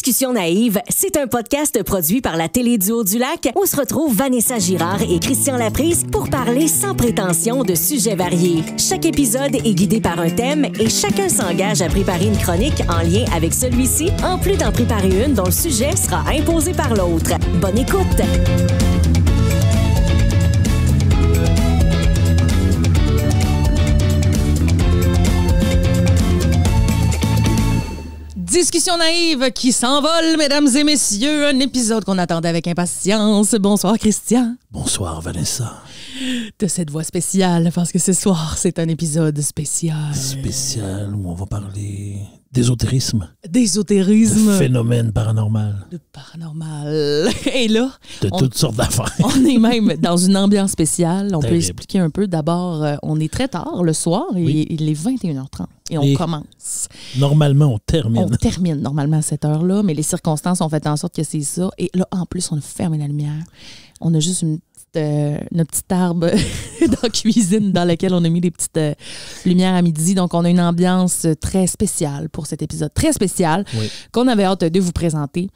Discussion naïve, c'est un podcast produit par la Télé-Duo-du-Lac où se retrouvent Vanessa Girard et Christian Laprise pour parler sans prétention de sujets variés. Chaque épisode est guidé par un thème et chacun s'engage à préparer une chronique en lien avec celui-ci, en plus d'en préparer une dont le sujet sera imposé par l'autre. Bonne écoute! Discussion naïve qui s'envole, mesdames et messieurs. Un épisode qu'on attendait avec impatience. Bonsoir, Christian. Bonsoir, Vanessa. De cette voix spéciale, parce que ce soir, c'est un épisode spécial. Spécial où on va parler d'ésotérisme. D'ésotérisme. De phénomènes paranormal. De paranormal. Et là... De toutes sortes d'affaires. On est même dans une ambiance spéciale. On Terrible. peut expliquer un peu. D'abord, on est très tard le soir. Oui. Il est 21h30. Et on commence. Normalement, on termine. On termine normalement à cette heure-là, mais les circonstances ont fait en sorte que c'est ça. Et là, en plus, on a fermé la lumière. On a juste notre petite arbre dans la cuisine dans laquelle on a mis des petites lumières à midi. Donc, on a une ambiance très spéciale pour cet épisode. Très spécial qu'on avait hâte de vous présenter.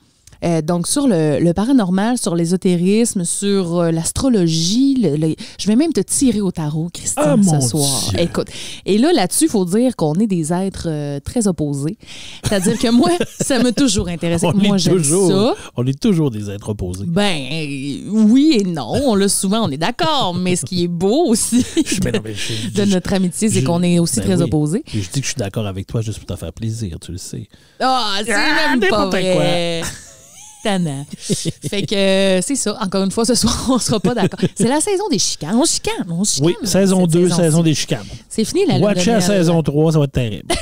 Donc, sur le paranormal, sur l'ésotérisme, sur l'astrologie, je vais même te tirer au tarot, Christian, ce soir. Dieu. Écoute, et là-dessus, il faut dire qu'on est des êtres très opposés. C'est-à-dire que moi, ça m'a toujours intéressé. Moi, j'aime ça. On est toujours des êtres opposés. Ben, oui et non. On l'a souvent, on est d'accord. Mais ce qui est beau aussi de notre amitié, c'est qu'on est aussi très opposés. Je dis que je suis d'accord avec toi juste pour te faire plaisir, tu le sais. Ah, c'est même pas vrai. Tannant. Fait que c'est ça. Encore une fois, ce soir, on sera pas d'accord. C'est la saison des chicanes. On chicane. Oui, saison 2, saison des chicanes. C'est fini la Watch à saison 3, ça va être terrible.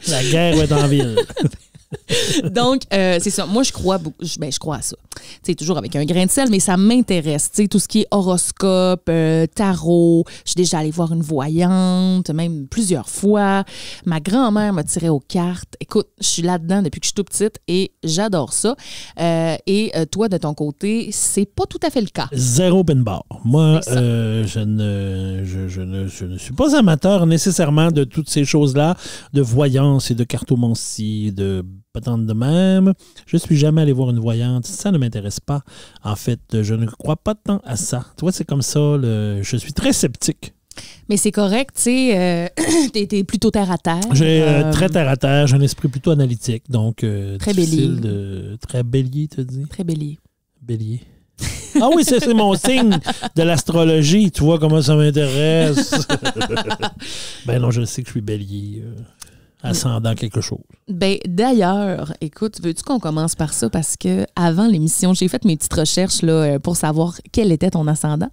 La guerre va être en ville. Donc, c'est ça. Moi, je crois à ça. Tu sais, toujours avec un grain de sel, mais ça m'intéresse. Tu sais, tout ce qui est horoscope, tarot. Je suis déjà allée voir une voyante, même plusieurs fois. Ma grand-mère m'a tiré aux cartes. Écoute, je suis là-dedans depuis que je suis toute petite et j'adore ça. Et toi, de ton côté, c'est pas tout à fait le cas. Zéro pin bar. Moi, je ne suis pas amateur nécessairement de toutes ces choses-là, de voyance et de cartomancie, de patente de même. Je suis jamais allé voir une voyante. Ça ne m'intéresse pas. En fait, je ne crois pas tant à ça. Tu vois, c'est comme ça. Je suis très sceptique. Mais c'est correct, tu sais, t'es plutôt terre à terre. J'ai très terre à terre. J'ai un esprit plutôt analytique. Donc, très bélier. Très bélier, tu dis? Très bélier. Bélier. Ah oui, c'est mon signe de l'astrologie. Tu vois comment ça m'intéresse. Ben non, je sais que je suis bélier. Ascendant quelque chose. Ben, d'ailleurs, écoute, veux-tu qu'on commence par ça? Parce que avant l'émission, j'ai fait mes petites recherches là, pour savoir quel était ton ascendant.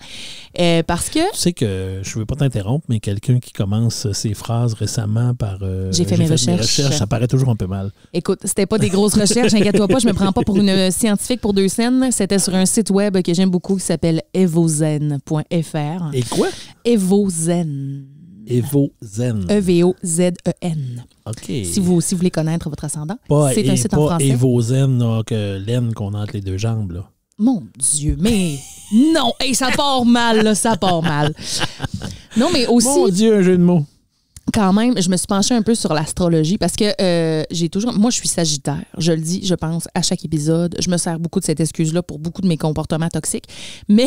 Parce que... Tu sais que, je ne veux pas t'interrompre, mais quelqu'un qui commence ses phrases récemment par... j'ai fait mes recherches. Ça paraît toujours un peu mal. Écoute, c'était pas des grosses recherches, inquiète-toi pas, je me prends pas pour une scientifique pour deux scènes. C'était sur un site web que j'aime beaucoup qui s'appelle evozen.fr. Et quoi? Evozen. Evozen. E-V-O-Z-E-N. OK. Si vous voulez connaître votre ascendant, c'est un site pas en français. Evozen, que laine qu'on a entre les deux jambes, là. Mon Dieu, mais non! Hey, ça part mal, là, ça part mal. Non, mais aussi... Mon Dieu, un jeu de mots. Quand même, je me suis penchée un peu sur l'astrologie parce que j'ai toujours... Moi, je suis Sagittaire. Je le dis, je pense, à chaque épisode. Je me sers beaucoup de cette excuse-là pour beaucoup de mes comportements toxiques. Mais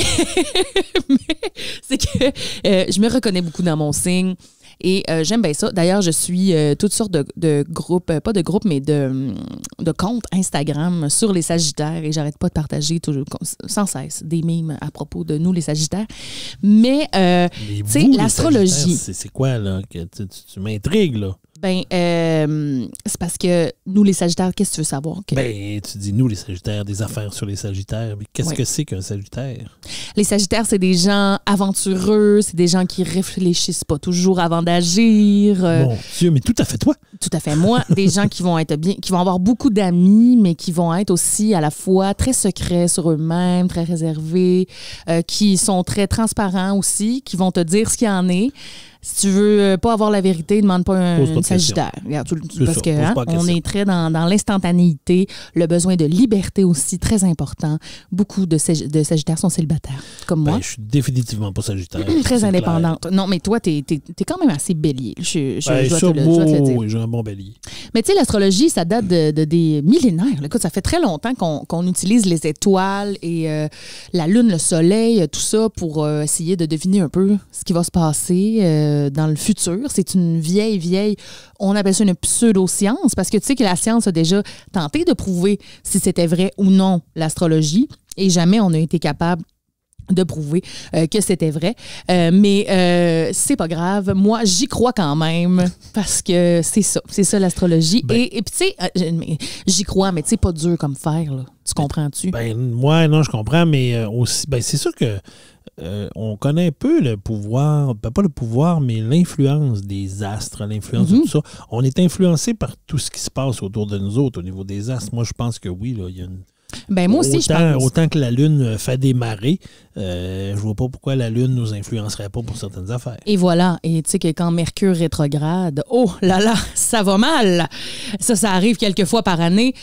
c'est que je me reconnais beaucoup dans mon signe. Et j'aime bien ça. D'ailleurs, je suis toutes sortes de groupes, pas de groupes, mais de comptes Instagram sur les Sagittaires et j'arrête pas de partager toujours, sans cesse des mimes à propos de nous, les Sagittaires. Mais, tu sais, l'astrologie... C'est quoi, là? Tu m'intrigues, là. Ben, c'est parce que nous, les Sagittaires, qu'est-ce que tu veux savoir? Ben, tu dis nous, les Sagittaires, des affaires sur les Sagittaires. Mais qu'est-ce que c'est qu'un Sagittaire? Les Sagittaires, c'est des gens aventureux, c'est des gens qui réfléchissent pas toujours avant d'agir. Mon Dieu, mais tout à fait toi. Tout à fait moi. Des gens qui vont être bien, qui vont avoir beaucoup d'amis, mais qui vont être aussi à la fois très secrets sur eux-mêmes, très réservés, qui sont très transparents aussi, qui vont te dire ce qu'il y en est. Si tu veux pas avoir la vérité, demande pas Pose pas un de Sagittaire. Regarde, parce ça, que pose pas de on questions. est très dans l'instantanéité, le besoin de liberté aussi, très important. Beaucoup de Sagittaires sont célibataires, comme moi. Ben, je suis définitivement pas Sagittaire. Très c'est indépendante. Non, mais toi, t'es quand même assez bélier. Je Ben, dois ça, te le dire. oui, j'ai un bon bélier. Mais tu sais, l'astrologie, ça date de des millénaires. Écoute, ça fait très longtemps qu'on utilise les étoiles et la lune, le soleil, tout ça pour essayer de deviner un peu ce qui va se passer dans le futur. C'est une vieille, on appelle ça une pseudo-science parce que tu sais que la science a déjà tenté de prouver si c'était vrai ou non l'astrologie et jamais on a été capable de prouver que c'était vrai. Mais c'est pas grave. Moi, j'y crois quand même parce que c'est ça l'astrologie. Ben, et puis, tu sais, j'y crois, mais tu sais, pas dur comme fer, là. Tu comprends-tu? Ben, moi, non, je comprends, mais aussi, ben, c'est sûr que on connaît un peu le pouvoir, ben, pas le pouvoir, mais l'influence des astres, l'influence de tout ça. On est influencé par tout ce qui se passe autour de nous autres au niveau des astres. Moi, je pense que oui, là, il y a une... Ben, moi aussi, je pense. Autant que la Lune fait des marées, je vois pas pourquoi la Lune nous influencerait pas pour certaines affaires. Et voilà. Et tu sais que quand Mercure rétrograde, oh là là, ça va mal. Ça arrive quelques fois par année.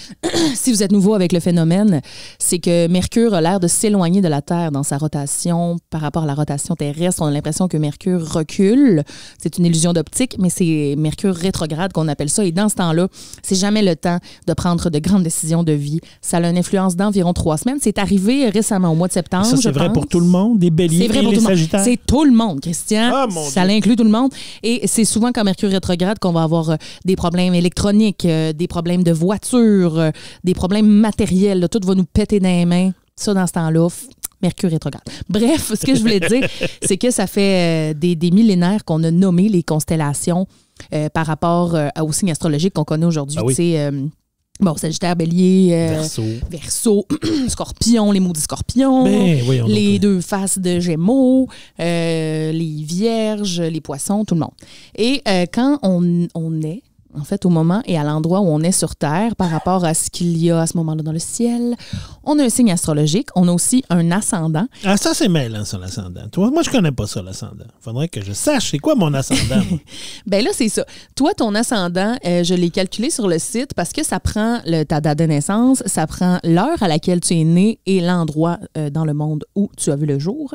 Si vous êtes nouveau avec le phénomène, c'est que Mercure a l'air de s'éloigner de la Terre dans sa rotation par rapport à la rotation terrestre. On a l'impression que Mercure recule. C'est une illusion d'optique, mais c'est Mercure rétrograde qu'on appelle ça. Et dans ce temps-là, c'est jamais le temps de prendre de grandes décisions de vie. Ça a une influence d'environ 3 semaines. C'est arrivé récemment au mois de septembre. Ça, c'est vrai pour tout le monde, des béliers et les Sagittaires? C'est tout le monde, Christian. Ah, mon ça Dieu. l'inclut tout le monde. Et c'est souvent quand Mercure rétrograde qu'on va avoir des problèmes électroniques, des problèmes de voiture, des problèmes matériels. Là. Tout va nous péter dans les mains. Ça, dans ce temps-là, Mercure rétrograde. Bref, ce que je voulais dire, c'est que ça fait des millénaires qu'on a nommé les constellations par rapport aux signes astrologiques qu'on connaît aujourd'hui. Ah oui. Tu sais, bon, Sagittaire, Bélier, Verseau, Scorpion, les maudits Scorpions, Ben, voyons les donc. 2 faces de Gémeaux, les Vierges, les Poissons, tout le monde. Et quand on est, en fait, au moment et à l'endroit où on est sur Terre, par rapport à ce qu'il y a à ce moment-là dans le ciel, on a un signe astrologique, on a aussi un ascendant. Ah, ça, c'est mêlant, ça, l'ascendant. Toi, moi, je connais pas ça, l'ascendant. Faudrait que je sache c'est quoi mon ascendant. moi. Ben là, c'est ça. Toi, ton ascendant, je l'ai calculé sur le site parce que ça prend ta date de naissance, ça prend l'heure à laquelle tu es né et l'endroit dans le monde où tu as vu le jour.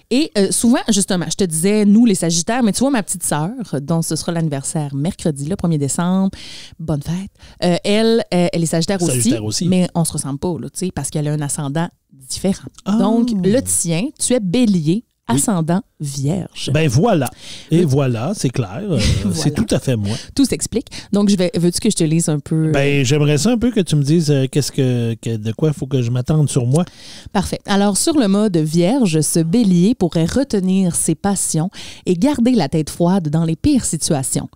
Et souvent, justement, je te disais, nous, les Sagittaires, mais tu vois, ma petite sœur, dont ce sera l'anniversaire mercredi, le 1er décembre, bonne fête, elle est Sagittaire aussi, mais on se ressemble pas, là, tu sais, parce qu'elle a un ascendant différent. Ah. Donc, le tien, tu es Bélier, ascendant Vierge. Ben voilà. Et voilà, c'est clair. Voilà. C'est tout à fait moi. Tout s'explique. Donc, veux-tu que je te lise un peu? Ben, j'aimerais ça un peu que tu me dises de quoi il faut que je m'attende sur moi. Parfait. Alors, sur le mode Vierge, ce Bélier pourrait retenir ses passions et garder la tête froide dans les pires situations.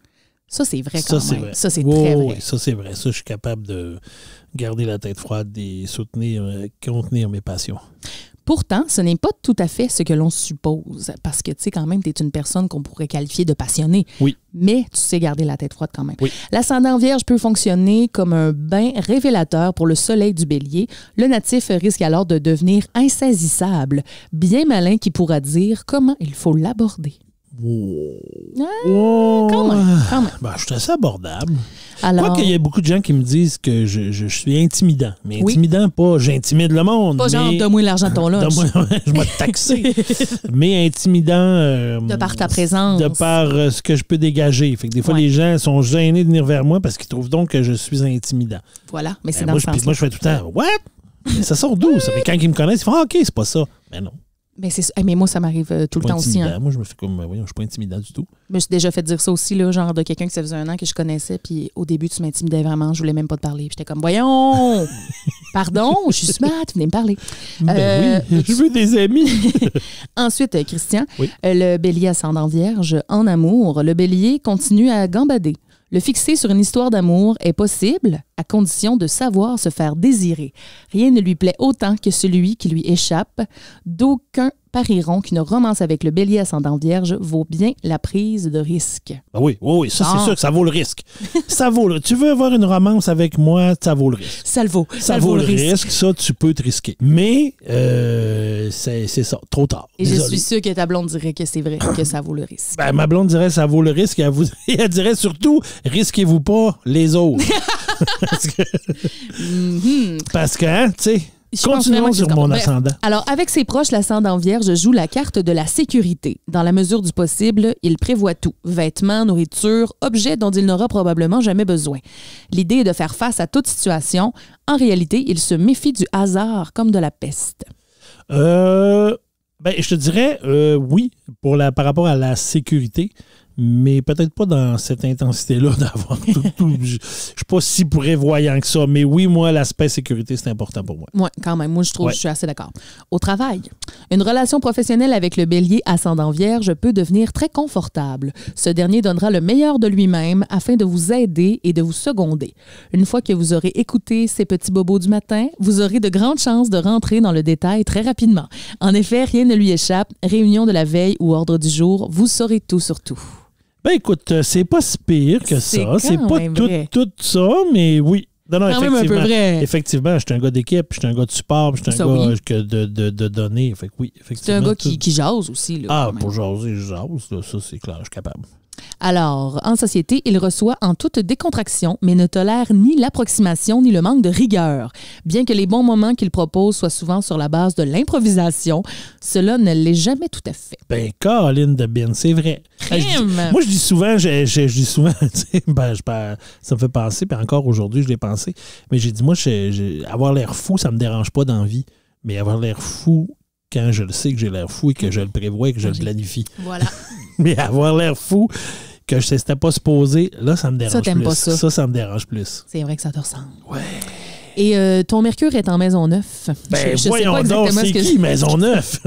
Ça, c'est vrai quand même. Vrai. Ça, c'est très vrai. Oui, ça, c'est vrai. Ça, je suis capable de garder la tête froide et contenir mes passions. Pourtant, ce n'est pas tout à fait ce que l'on suppose, parce que, tu sais, quand même, tu es une personne qu'on pourrait qualifier de passionnée. Oui. Mais tu sais garder la tête froide quand même. Oui. L'ascendant Vierge peut fonctionner comme un bain révélateur pour le soleil du Bélier. Le natif risque alors de devenir insaisissable, bien malin qui pourra dire comment il faut l'aborder. Quand même. Ben, je suis assez abordable. Alors, Quoique, il y a beaucoup de gens qui me disent que je suis intimidant. Mais intimidant, pas j'intimide le monde. pas genre, donne-moi l'argent de ton lunch. Je vais te taxer. Mais intimidant. De par ta présence. De par ce que je peux dégager. Fait que des fois, les gens sont gênés de venir vers moi parce qu'ils trouvent donc que je suis intimidant. Voilà, mais c'est dans ce sens-là. Moi, je fais tout le temps, what? Mais ça sort d'où? Ça fait quand ils me connaissent, ils font, OK, c'est pas ça. Mais non. Mais moi, ça m'arrive tout le temps aussi. Hein. Moi, je me fais comme, voyons, je suis pas intimidant du tout. Je me suis déjà fait dire ça aussi, là, genre de quelqu'un que ça faisait 1 an que je connaissais, puis au début, tu m'intimidais vraiment, je voulais même pas te parler. Puis j'étais comme, voyons, pardon, je suis smart, venez me parler. Ben oui, je veux des amis. Ensuite, Christian, le Bélier ascendant Vierge, en amour, le Bélier continue à gambader. Le fixer sur une histoire d'amour est possible à condition de savoir se faire désirer. Rien ne lui plaît autant que celui qui lui échappe. D'aucuns parieront qu'une romance avec le bélier ascendant vierge vaut bien la prise de risque. Ben oui, ça, c'est sûr que ça vaut le risque. Tu veux avoir une romance avec moi, ça vaut le risque. Ça le vaut. Ça vaut le risque, ça, tu peux te risquer. Mais, c'est ça, trop tard. Et Désolé. je suis sûre que ta blonde dirait que c'est vrai, que ça vaut le risque. Ben, ma blonde dirait ça vaut le risque. Elle dirait surtout, risquez-vous pas les autres. Parce que, hein, tu sais... Continuons sur mon ascendant. Alors, avec ses proches, l'ascendant vierge joue la carte de la sécurité. Dans la mesure du possible, il prévoit tout. Vêtements, nourriture, objets dont il n'aura probablement jamais besoin. L'idée est de faire face à toute situation. En réalité, il se méfie du hasard comme de la peste. Je te dirais oui, par rapport à la sécurité, mais peut-être pas dans cette intensité-là d'avoir tout. Je suis pas si prévoyant que ça, mais oui, moi, l'aspect sécurité, c'est important pour moi. Oui, quand même. Moi, je trouve que je suis assez d'accord. Au travail, une relation professionnelle avec le bélier ascendant vierge peut devenir très confortable. Ce dernier donnera le meilleur de lui-même afin de vous aider et de vous seconder. Une fois que vous aurez écouté ces petits bobos du matin, vous aurez de grandes chances de rentrer dans le détail très rapidement. En effet, rien ne lui échappe. Réunion de la veille ou ordre du jour, vous saurez tout sur tout. Ben écoute, c'est pas si pire que ça. C'est pas tout ça, mais oui. Non, quand même un peu vrai. Effectivement, je suis un gars d'équipe, je suis un gars de support, je suis un gars de données. Fait que oui, effectivement. C'est un gars qui jase aussi. Là, pour jaser, je jase. Là, ça, c'est clair, je suis capable. Alors, en société, il reçoit en toute décontraction, mais ne tolère ni l'approximation ni le manque de rigueur. Bien que les bons moments qu'il propose soient souvent sur la base de l'improvisation, cela ne l'est jamais tout à fait. Ben, Caroline de Bin, c'est vrai. Moi, je dis souvent, ça me fait penser, puis encore aujourd'hui, je l'ai pensé, mais j'ai dit, moi, avoir l'air fou, ça me dérange pas dans la vie, mais avoir l'air fou quand je le sais que j'ai l'air fou et que je le prévois et que je le planifie. Voilà. Mais avoir l'air fou, que je ne sais pas se poser, là, ça me dérange ça, t'aimes plus. Pas ça. Ça me dérange plus. C'est vrai que ça te ressemble. Ouais. Et ton Mercure est en maison 9. Ben, voyons donc, c'est qui maison 9?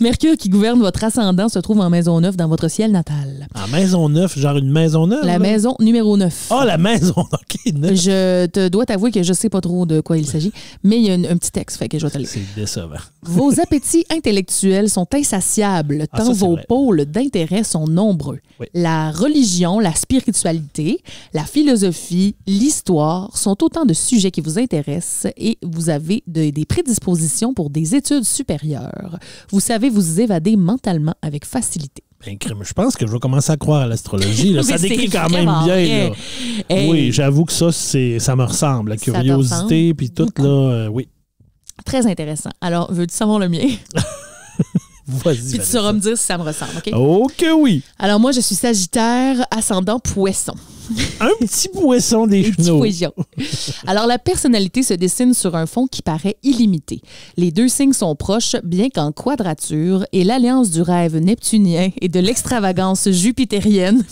Mercure qui gouverne votre ascendant se trouve en maison 9 dans votre ciel natal. En maison 9, genre une maison 9? La maison numéro 9. Ah, la maison, OK, 9. Je te dois t'avouer que je sais pas trop de quoi il s'agit, mais il y a un petit texte, fait que je vais te le lire. C'est décevant. Vos appétits intellectuels sont insatiables, tant vos pôles d'intérêt sont nombreux. Oui. La religion, la spiritualité, la philosophie, l'histoire sont autant de sujets qui vous intéressent et vous avez des prédispositions pour des études supérieures. Vous savez vous évader mentalement avec facilité. Ben, je pense que je vais commencer à croire à l'astrologie. Là. Ça décrit quand même bien. Là. Hey. Oui, j'avoue que ça me ressemble. La curiosité, puis tout, là, oui. Très intéressant. Alors, veux-tu savoir le mien? Vas-y, puis tu sauras me dire si ça me ressemble, OK? Oh que oui! Alors, moi, je suis Sagittaire, ascendant Poisson. Un petit poisson des chenaux. Alors, la personnalité se dessine sur un fond qui paraît illimité. Les deux signes sont proches, bien qu'en quadrature, et l'alliance du rêve neptunien et de l'extravagance jupitérienne,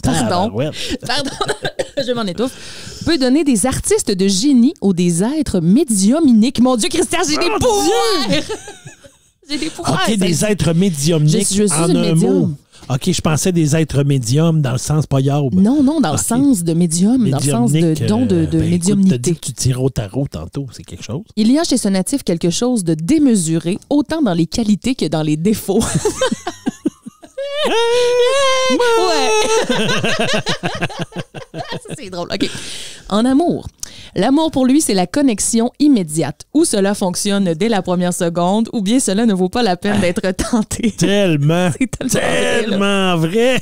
je m'en étouffe, peut donner des artistes de génie ou des êtres médiumniques. Mon Dieu, Christian, j'ai des pouvoirs! J'ai des pouvoirs! OK, des êtres médiumniques je suis en un mot. OK, je pensais des êtres médiums dans le sens paillarde. Non, dans le sens de médium, dans le sens de don de médiumnité. Tu as dit que tu tires au tarot tantôt, c'est quelque chose? Il y a chez ce natif quelque chose de démesuré, autant dans les qualités que dans les défauts. Ouais. Ça, c'est drôle. OK. En amour. L'amour, pour lui, c'est la connexion immédiate. Ou cela fonctionne dès la première seconde, ou bien cela ne vaut pas la peine d'être tenté. Tellement vrai.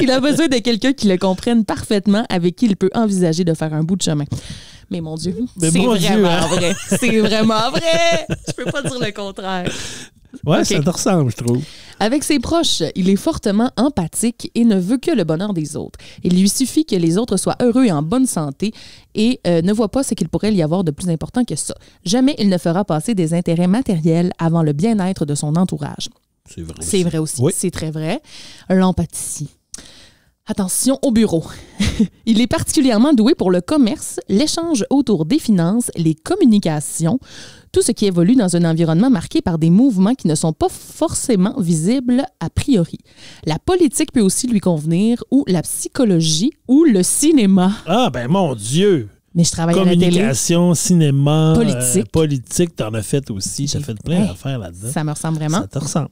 Il a besoin de quelqu'un qui le comprenne parfaitement, avec qui il peut envisager de faire un bout de chemin. Mais mon Dieu, c'est vraiment vrai. C'est vraiment vrai. Je peux pas dire le contraire. Ouais, okay. Ça te ressemble, je trouve. Avec ses proches, il est fortement empathique et ne veut que le bonheur des autres. Il lui suffit que les autres soient heureux et en bonne santé et ne voit pas ce qu'il pourrait y avoir de plus important que ça. Jamais il ne fera passer des intérêts matériels avant le bien-être de son entourage. C'est vrai. C'est vrai aussi. Oui. C'est très vrai. L'empathie. Attention au bureau. Il est particulièrement doué pour le commerce, l'échange autour des finances, les communications, tout ce qui évolue dans un environnement marqué par des mouvements qui ne sont pas forcément visibles a priori. La politique peut aussi lui convenir, ou la psychologie, ou le cinéma. Ah, ben mon Dieu! Mais je travaille à la télé. Communication, cinéma, politique. T'en as fait aussi. T'as fait plein d'affaires là-dedans. Ça me ressemble vraiment. Ça te ressemble.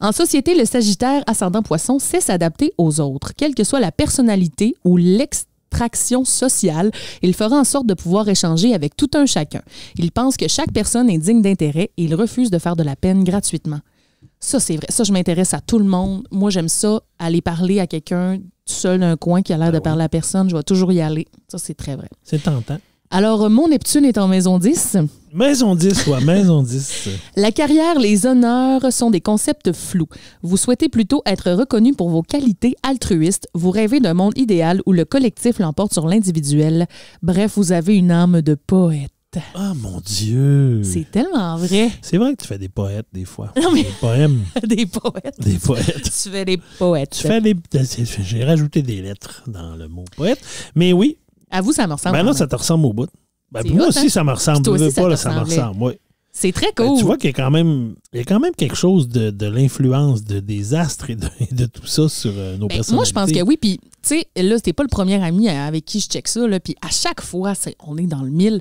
En société, le Sagittaire ascendant Poisson sait s'adapter aux autres, quelle que soit la personnalité ou l'extraction sociale. Il fera en sorte de pouvoir échanger avec tout un chacun. Il pense que chaque personne est digne d'intérêt et il refuse de faire de la peine gratuitement. Ça, c'est vrai. Ça, je m'intéresse à tout le monde. Moi, j'aime ça, aller parler à quelqu'un tout seul d'un coin qui a l'air de parler à personne. Je vais toujours y aller. Ça, c'est très vrai. C'est tentant. Alors, mon Neptune est en maison 10. Maison 10, maison 10. La carrière, les honneurs sont des concepts flous. Vous souhaitez plutôt être reconnu pour vos qualités altruistes. Vous rêvez d'un monde idéal où le collectif l'emporte sur l'individuel. Bref, vous avez une âme de poète. Ah, mon Dieu! C'est tellement vrai. C'est vrai que tu fais des poètes, des fois. Non, mais... Des poèmes. Des poètes. Des poètes. Tu fais des poètes. J'ai rajouté des lettres dans le mot poète. Mais oui. À vous, ça me ressemble. Ben non, ça te ressemble au bout. Ben, moi aussi, ça me ressemble. Toi aussi, ça me ressemble, oui. C'est très cool. Ben, tu vois qu'il y a quand même quelque chose de l'influence des astres et de tout ça sur nos personnalités. Moi, je pense que oui. Puis, tu sais, là, c'était pas le premier ami avec qui je check ça. Là, puis, à chaque fois, on est dans le 1000.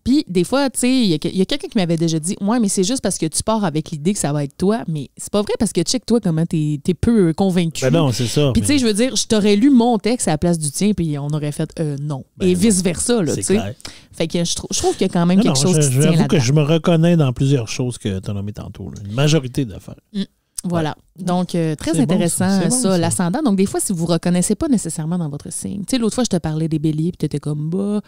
Puis, des fois, tu sais, il y a quelqu'un qui m'avait déjà dit « Ouais, mais c'est juste parce que tu pars avec l'idée que ça va être toi. » Mais c'est pas vrai parce que check-toi comment t'es peu convaincu. Ben non, c'est ça. Puis, tu sais, je veux dire, je t'aurais lu mon texte à la place du tien, puis on aurait fait non. Ben et vice-versa, là, tu sais. Fait que je trouve qu'il y a quand même quelque chose qui tient là-dedans. J'avoue que je me reconnais dans plusieurs choses que tu as nommées tantôt. Là. Une majorité d'affaires. Voilà. Donc, très intéressant, bon, ça, l'ascendant. Donc, des fois, si vous ne reconnaissez pas nécessairement dans votre signe. Tu sais, l'autre fois, je te parlais des béliers, puis tu étais comme bas,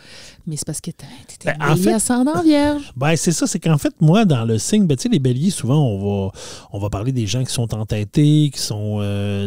mais c'est parce que tu étais bélier ascendant vierge. Ben, c'est ça. C'est qu'en fait, moi, dans le signe, tu sais, les béliers, souvent, on va parler des gens qui sont entêtés, qui sont.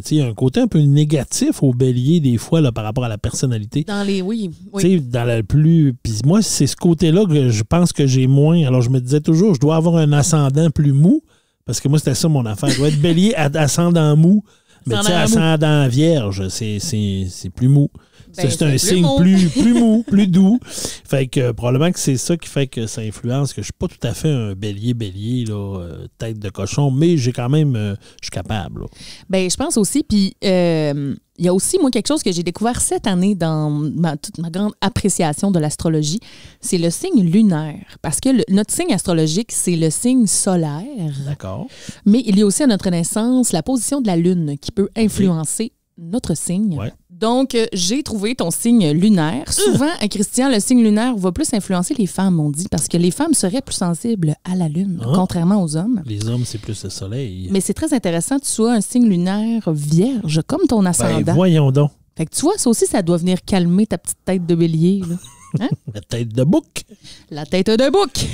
Tu sais, il y a un côté un peu négatif aux béliers, des fois, là, par rapport à la personnalité. Oui. Tu sais, dans la plus. Puis moi, c'est ce côté-là que je pense que j'ai moins. Alors, je me disais toujours, je dois avoir un ascendant plus mou. Parce que moi, c'était ça mon affaire. Je dois être bélier ascendant mou. Mais tu sais, ascendant vierge, c'est plus mou. Ben, c'est un signe plus mou, plus doux. Fait que probablement que c'est ça qui fait que ça influence, que je suis pas tout à fait un bélier, là, tête de cochon, mais j'ai quand même, je suis capable. Là. Ben, je pense aussi, puis il y a aussi, moi, quelque chose que j'ai découvert cette année dans toute ma grande appréciation de l'astrologie, c'est le signe lunaire. Parce que notre signe astrologique, c'est le signe solaire. D'accord. Mais il y a aussi à notre naissance la position de la Lune qui peut influencer notre signe. Ouais. Donc, j'ai trouvé ton signe lunaire. Souvent, Christian, le signe lunaire va plus influencer les femmes, on dit, parce que les femmes seraient plus sensibles à la Lune, contrairement aux hommes. Les hommes, c'est plus le soleil. Mais c'est très intéressant que tu sois un signe lunaire vierge, comme ton ascendant. Ben, voyons donc. Fait que tu vois, ça aussi, ça doit venir calmer ta petite tête de bélier. Là. Hein? La tête de bouc. La tête de bouc.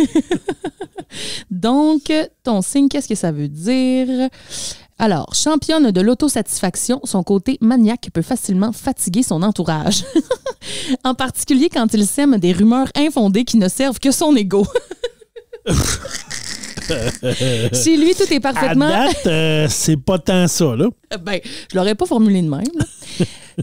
Donc, ton signe, qu'est-ce que ça veut dire? Alors, championne de l'autosatisfaction, son côté maniaque peut facilement fatiguer son entourage. En particulier quand il sème des rumeurs infondées qui ne servent que son ego. Chez lui, tout est parfaitement... À date, c'est pas tant ça, là. Ben, je l'aurais pas formulé de même, là.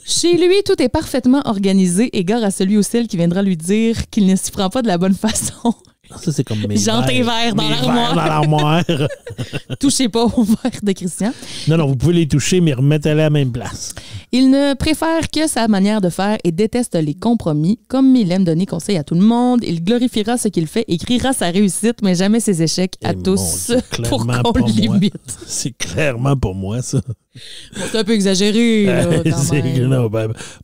Chez lui, tout est parfaitement organisé, égard à celui ou celle qui viendra lui dire qu'il ne s'y prend pas de la bonne façon. Ça, c'est comme mes verres dans l'armoire. Touchez pas aux verres de Christian. Non, vous pouvez les toucher, mais remettez-les à la même place. Il ne préfère que sa manière de faire et déteste les compromis. Comme il aime donner conseil à tout le monde, il glorifiera ce qu'il fait et criera sa réussite, mais jamais ses échecs à tous pour qu'on l'imite. C'est clairement pour moi, ça. Bon, c'est un peu exagéré, là, quand même. Non,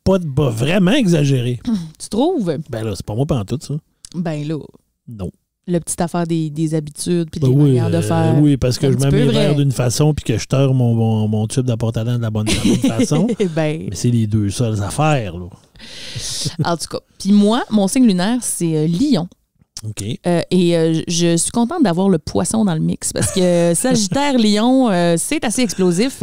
pas vraiment exagéré. Tu trouves? Ben là, c'est pas moi pantoute, ça. Ben là... Non. La petite affaire des habitudes puis des manières de faire. Oui, parce que je mets mes verres d'une façon puis que je teure mon tube d'apporte-talent de la bonne façon. Mais c'est les deux seules affaires. Là. En tout cas. Puis moi, mon signe lunaire, c'est Lion. OK. Et je suis contente d'avoir le poisson dans le mix parce que Sagittaire, Lion, c'est assez explosif.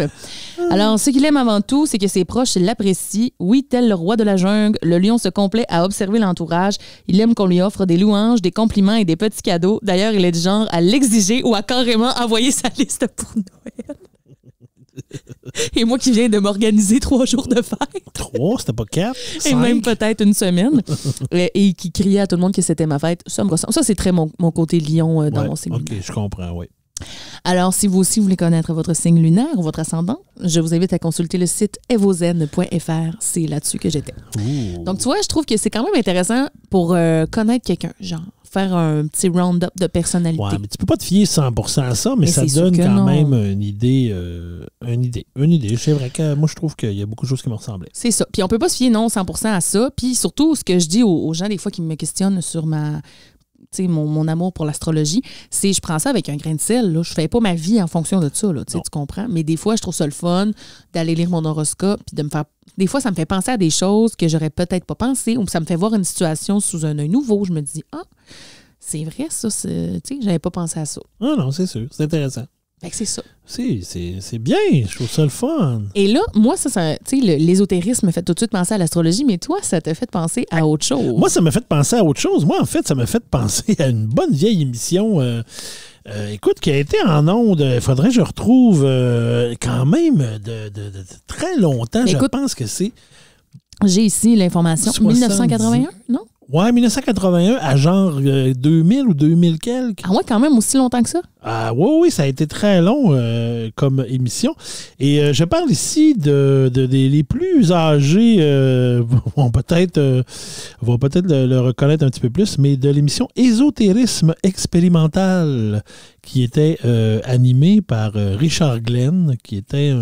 Alors, ce qu'il aime avant tout, c'est que ses proches l'apprécient. Oui, tel le roi de la jungle, le lion se complaît à observer l'entourage. Il aime qu'on lui offre des louanges, des compliments et des petits cadeaux. D'ailleurs, il est du genre à l'exiger ou à carrément envoyer sa liste pour Noël. Et moi qui viens de m'organiser 3 jours de fête. 3? C'était pas 4? 5? Et même peut-être une semaine. Et qui criait à tout le monde que c'était ma fête. Ça me ressemble. Ça, c'est très mon côté lion dans mon signe. OK, je comprends, oui. Alors, si vous aussi voulez connaître votre signe lunaire ou votre ascendant, je vous invite à consulter le site evozen.fr. C'est là-dessus que j'étais. Ouh. Donc, tu vois, je trouve que c'est quand même intéressant pour connaître quelqu'un, genre faire un petit round-up de personnalité. Ouais, mais tu peux pas te fier 100% à ça, mais ça c'est sûr donne que quand non. même une idée. C'est vrai que moi, je trouve qu'il y a beaucoup de choses qui me ressemblaient. C'est ça. Puis on peut pas se fier, non, 100% à ça. Puis surtout, ce que je dis aux gens, des fois, qui me questionnent sur mon amour pour l'astrologie, c'est je prends ça avec un grain de sel. Là. Je fais pas ma vie en fonction de ça. Là, tu comprends? Mais des fois, je trouve ça le fun d'aller lire mon horoscope puis de me faire. Des fois, ça me fait penser à des choses que j'aurais peut-être pas pensé ou ça me fait voir une situation sous un œil nouveau. Je me dis, c'est vrai, ça. J'avais pas pensé à ça. Ah non, c'est sûr. C'est intéressant. Fait que c'est ça. C'est bien. Je trouve ça le fun. Et là, moi, l'ésotérisme me fait tout de suite penser à l'astrologie, mais toi, ça t'a fait penser à autre chose. Moi, ça m'a fait penser à autre chose. Moi, en fait, ça m'a fait penser à une bonne vieille émission, écoute, qui a été en ondes. Il faudrait que je retrouve quand même de très longtemps. Écoute, je pense que c'est... J'ai ici l'information. 1981, non? Ouais, 1981, à genre 2000 ou 2000 quelques. Ah ouais, quand même aussi longtemps que ça? Ah oui, ça a été très long comme émission. Et je parle ici des plus âgés, vont peut-être le reconnaître un petit peu plus, mais de l'émission Ésotérisme expérimental, qui était animée par Richard Glenn, qui était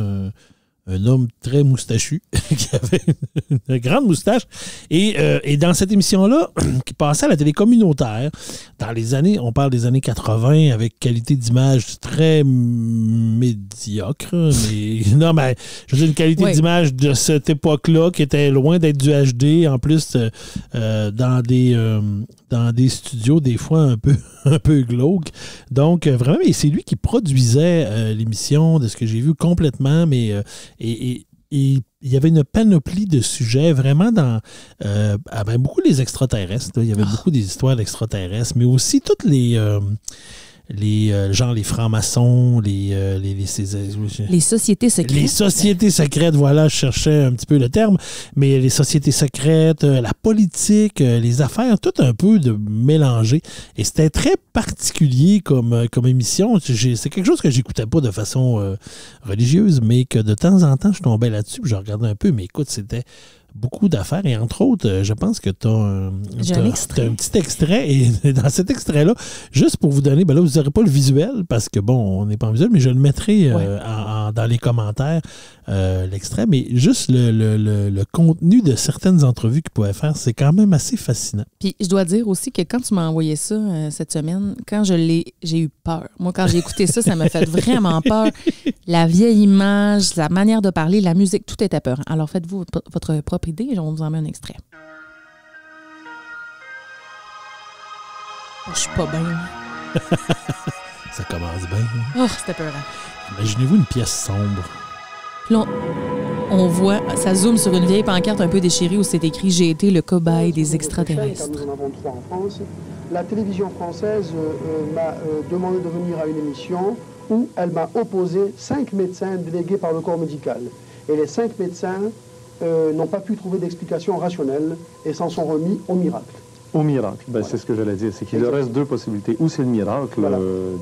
un homme très moustachu, qui avait une grande moustache. Et dans cette émission-là, qui passait à la télé communautaire, dans les années, on parle des années 80, avec qualité d'image très médiocre. Mais je veux dire, une qualité d'image de cette époque-là qui était loin d'être du HD, en plus dans des studios des fois un peu glauques. Donc, vraiment, et c'est lui qui produisait l'émission, de ce que j'ai vu complètement, mais... Et il y avait une panoplie de sujets vraiment dans beaucoup les extraterrestres. Là. Il y avait beaucoup des histoires d'extraterrestres, mais aussi toutes les francs-maçons, les sociétés secrètes. Les sociétés secrètes, voilà, je cherchais un petit peu le terme, mais les sociétés secrètes, la politique, les affaires, tout un peu de mélangé. Et c'était très particulier comme émission. C'est quelque chose que j'écoutais pas de façon religieuse, mais que de temps en temps, je tombais là-dessus, puis je regardais un peu, mais écoute, c'était beaucoup d'affaires. Et entre autres, je pense que tu as un petit extrait. Et dans cet extrait-là, juste pour vous donner, là, vous n'aurez pas le visuel parce que, on n'est pas en visuel, mais je le mettrai dans les commentaires, l'extrait. Mais juste le contenu de certaines entrevues qu'il pouvait faire, c'est quand même assez fascinant. Puis je dois dire aussi que quand tu m'as envoyé ça cette semaine, quand j'ai eu peur. Moi, quand j'ai écouté ça, ça m'a fait vraiment peur. La vieille image, la manière de parler, la musique, tout était peur. Alors faites-vous votre propre idée et on vous en met un extrait. Je suis pas bien. Ça commence bien. Oh, c'était peurant. Imaginez-vous une pièce sombre. Là, on voit, ça zoome sur une vieille pancarte un peu déchirée où c'est écrit « J'ai été le cobaye des extraterrestres ». Nous en avons 3 en France. La télévision française m'a demandé de venir à une émission où elle m'a opposé 5 médecins délégués par le corps médical. Et les 5 médecins n'ont pas pu trouver d'explication rationnelle et s'en sont remis au miracle. Au miracle, c'est ce que j'allais dire. C'est qu'il reste 2 possibilités. Ou c'est le miracle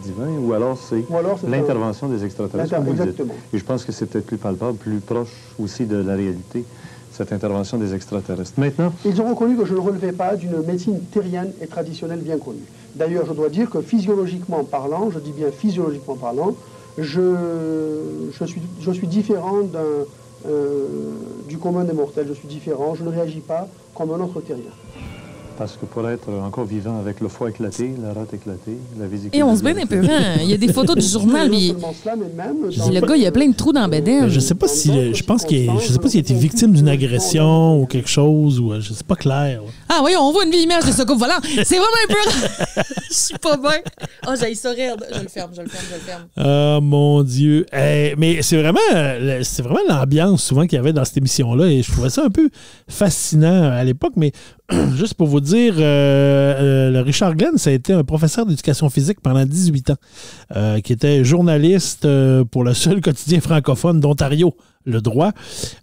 divin, ou alors c'est l'intervention des extraterrestres. Exactement. Et je pense que c'est peut-être plus palpable, plus proche aussi de la réalité, cette intervention des extraterrestres. Maintenant... Ils ont reconnu que je ne relevais pas d'une médecine terrienne et traditionnelle bien connue. D'ailleurs, je dois dire que physiologiquement parlant, je dis bien physiologiquement parlant, je suis différent du commun des mortels. Je suis différent, je ne réagis pas comme un autre terrien. Parce que pour être encore vivant avec le foie éclaté, la rate éclatée, la vésicule... Et on se baigne un peu, hein? Il y a des photos du journal, le gars, il a plein de trous dans la bédaine. Je sais pas si, je sais pas s'il a été victime d'une agression ou quelque chose, ou je sais pas clair. Là. Ah oui, on voit une vieille image de ce couple volant. C'est vraiment un peu... Je suis pas bien. Oh, j'ai ça raide. Je le ferme. Oh mon Dieu. Mais c'est vraiment l'ambiance souvent qu'il y avait dans cette émission-là, et je trouvais ça un peu fascinant à l'époque, mais juste pour vous dire, le Richard Glenn, ça a été un professeur d'éducation physique pendant 18 ans, qui était journaliste pour le seul quotidien francophone d'Ontario, le droit.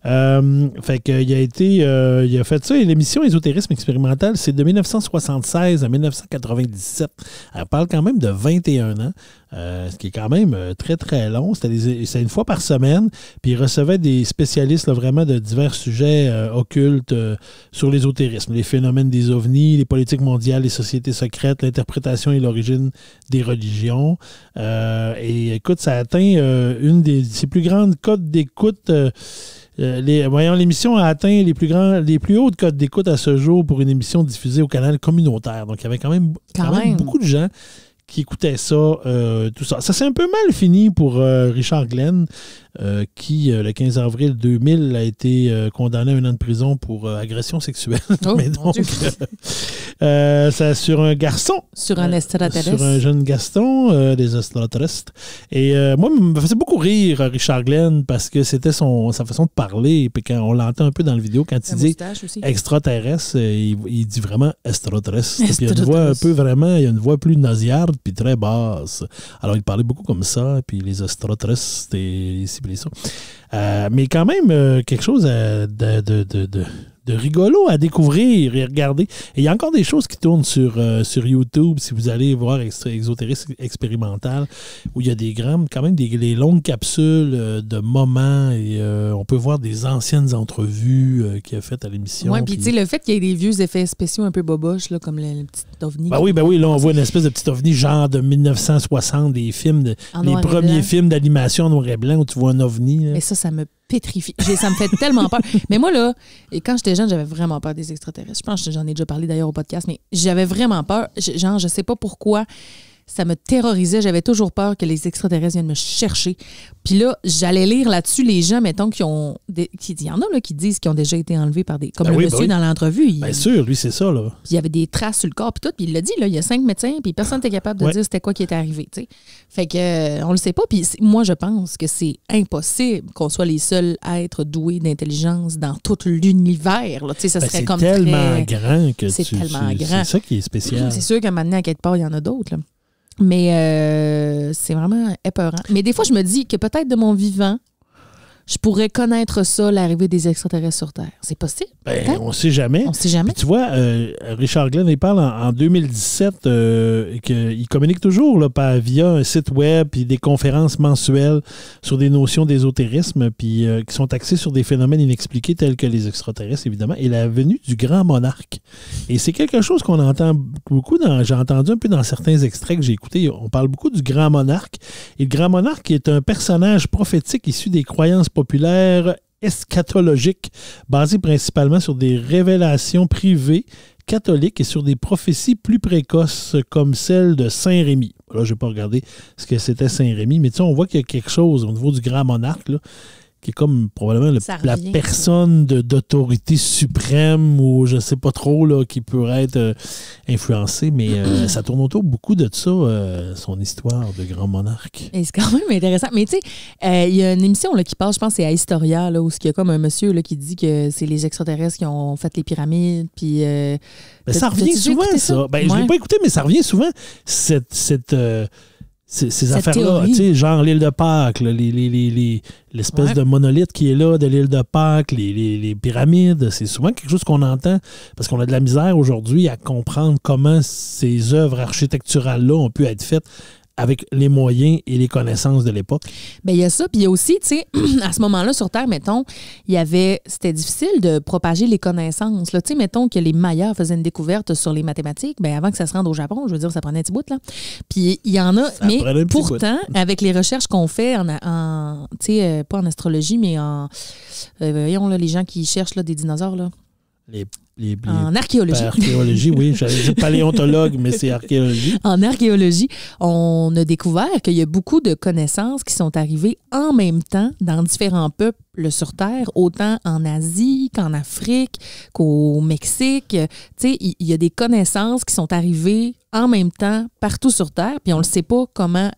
Fait qu'il il a fait ça. Et l'émission Ésotérisme expérimental, c'est de 1976 à 1997. Elle parle quand même de 21 ans. Ce qui est quand même très, très long. C'était une fois par semaine. Puis il recevait des spécialistes là, vraiment de divers sujets occultes sur l'ésotérisme. Les phénomènes des ovnis, les politiques mondiales, les sociétés secrètes, l'interprétation et l'origine des religions. Et écoute, ça a atteint une des ses plus grandes cotes d'écoute. L'émission a atteint les plus hautes cotes d'écoute à ce jour pour une émission diffusée au canal communautaire. Donc, il y avait quand même beaucoup de gens qui écoutaient ça, tout ça. Ça s'est un peu mal fini pour Richard Glenn, qui, le 15 avril 2000, a été condamné à 1 an de prison pour agression sexuelle. Oh, mais donc, c'est sur un garçon. Sur un extraterrestre. Sur un jeune Gaston, des extraterrestres. Et moi, il me faisait beaucoup rire, Richard Glenn, parce que c'était sa façon de parler. Et puis quand on l'entend un peu dans la vidéo, quand il dit extraterrestre, il dit vraiment extraterrestre. Puis il y a une voix un peu vraiment, il y a une voix plus nauséarde, puis très basse. Alors, il parlait beaucoup comme ça, puis les extraterrestres, et ça. Mais quand même, quelque chose de rigolo à découvrir et regarder. Et il y a encore des choses qui tournent sur YouTube, si vous allez voir Exotérisme expérimental, où il y a quand même des longues capsules de moments et on peut voir des anciennes entrevues qu'il a faites à l'émission. Oui, puis tu sais, le fait qu'il y ait des vieux effets spéciaux un peu boboches, là, comme le petit ovni. Ben oui, là, on voit une espèce de petit ovni genre de 1960, des films, les premiers films d'animation en noir et blanc où tu vois un ovni. Là. Mais ça me pétrifie. Ça me fait tellement peur. Mais moi, là, quand j'étais jeune, j'avais vraiment peur des extraterrestres. Je pense que j'en ai déjà parlé d'ailleurs au podcast, mais j'avais vraiment peur. Je sais pas pourquoi. Ça me terrorisait. J'avais toujours peur que les extraterrestres viennent me chercher. Puis là, j'allais lire là-dessus les gens, mettons, il y en a là, qui disent qu'ils ont déjà été enlevés par des... Comme le monsieur dans l'entrevue. Bien sûr, lui, c'est ça, là. Puis il y avait des traces sur le corps, puis tout. Puis il l'a dit, là, il y a 5 médecins, puis personne n'était capable de dire c'était quoi qui était arrivé, tu sais. Fait que, on le sait pas. Puis moi, je pense que c'est impossible qu'on soit les seuls êtres doués d'intelligence dans tout l'univers, là. Tu sais, ça serait comme c'est tellement grand que c'est tellement grand. C'est ça qui est spécial. C'est sûr qu'à un moment donné, à quelque part, il y en a d'autres, là. Mais c'est vraiment épeurant. Mais des fois, je me dis que peut-être de mon vivant, je pourrais connaître ça, l'arrivée des extraterrestres sur Terre. C'est possible? On ne sait jamais. On sait jamais. Puis tu vois, Richard Glenn, il parle en 2017 qu'il communique toujours là, via un site web puis des conférences mensuelles sur des notions d'ésotérisme puis qui sont axées sur des phénomènes inexpliqués tels que les extraterrestres, évidemment, et la venue du grand monarque. Et c'est quelque chose qu'on entend beaucoup j'ai entendu un peu dans certains extraits que j'ai écoutés. On parle beaucoup du grand monarque. Et le grand monarque est un personnage prophétique issu des croyances populaires eschatologiques, basées principalement sur des révélations privées catholiques et sur des prophéties plus précoces comme celle de Saint Rémy. Là, je n'ai pas regardé ce que c'était Saint Rémy, mais tu sais, on voit qu'il y a quelque chose au niveau du grand monarque, là, qui est comme probablement la personne d'autorité suprême ou je ne sais pas trop là, qui pourrait être influencée, mais ça tourne autour beaucoup de ça, son histoire de grand monarque. Et c'est quand même intéressant. Mais tu sais, il y a une émission là, qui passe, je pense c'est à Historia, là, où il y a comme un monsieur là, qui dit que c'est les extraterrestres qui ont fait les pyramides. Puis, ça revient souvent, ça. Je ne l'ai pas écouté, mais ça revient souvent, ces affaires-là, tu sais, genre l'île de Pâques, là, l'espèce de monolithe qui est là de l'île de Pâques, les pyramides, c'est souvent quelque chose qu'on entend parce qu'on a de la misère aujourd'hui à comprendre comment ces œuvres architecturales-là ont pu être faites avec les moyens et les connaissances de l'époque. Bien, il y a ça. Puis il y a aussi, tu sais, à ce moment-là, sur Terre, mettons, c'était difficile de propager les connaissances. Tu sais, mettons que les Mayas faisaient une découverte sur les mathématiques, bien, avant que ça se rende au Japon, je veux dire, ça prenait un petit bout, là. Puis il y en a, mais pourtant, avec les recherches qu'on fait tu sais, pas en astrologie, mais voyons, là, les gens qui cherchent là, des dinosaures, là. En archéologie. Archéologie, oui. J'allais dire paléontologue, mais c'est archéologie. En archéologie, on a découvert qu'il y a beaucoup de connaissances qui sont arrivées en même temps dans différents peuples sur Terre, autant en Asie qu'en Afrique, qu'au Mexique. Tu sais, il y a des connaissances qui sont arrivées en même temps partout sur Terre, puis on ne sait pas comment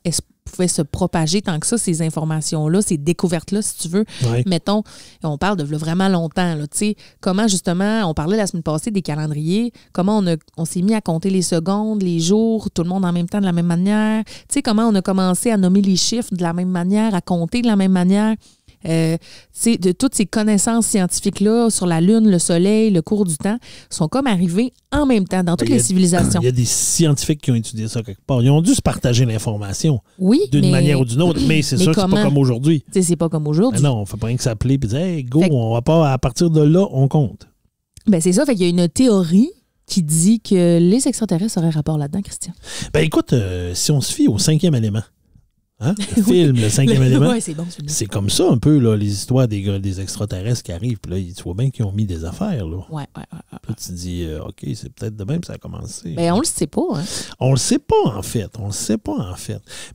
pouvait se propager tant que ça, ces informations-là, ces découvertes-là, si tu veux. Oui. Mettons, on parle de vraiment longtemps, là, tu sais, comment justement, on parlait la semaine passée des calendriers, comment on s'est mis à compter les secondes, les jours, tout le monde en même temps de la même manière, tu sais, comment on a commencé à nommer les chiffres de la même manière, à compter de la même manière. de toutes ces connaissances scientifiques-là sur la Lune, le Soleil, le cours du temps, sont comme arrivées en même temps dans toutes les civilisations. Il y a des scientifiques qui ont étudié ça quelque part. Ils ont dû se partager l'information d'une manière ou d'une autre, mais c'est sûr que c'est pas comme aujourd'hui. C'est pas comme aujourd'hui. Non, on ne fait pas rien que s'appeler et dire hey, go, on va pas, à partir de là, on compte. Ben c'est ça, fait qu'il y a une théorie qui dit que les extraterrestres auraient rapport là-dedans, Christian. Ben écoute, si on se fie au 5e élément, hein? Le film, le 5e élément. Ouais, c'est bon, c'est comme ça un peu, là, les histoires des extraterrestres qui arrivent. Puis là, tu vois bien qu'ils ont mis des affaires. Là. Ouais. Là, tu te dis, OK, c'est peut-être de même que ça a commencé. Ben, on le sait pas. Hein? On le sait pas, en fait.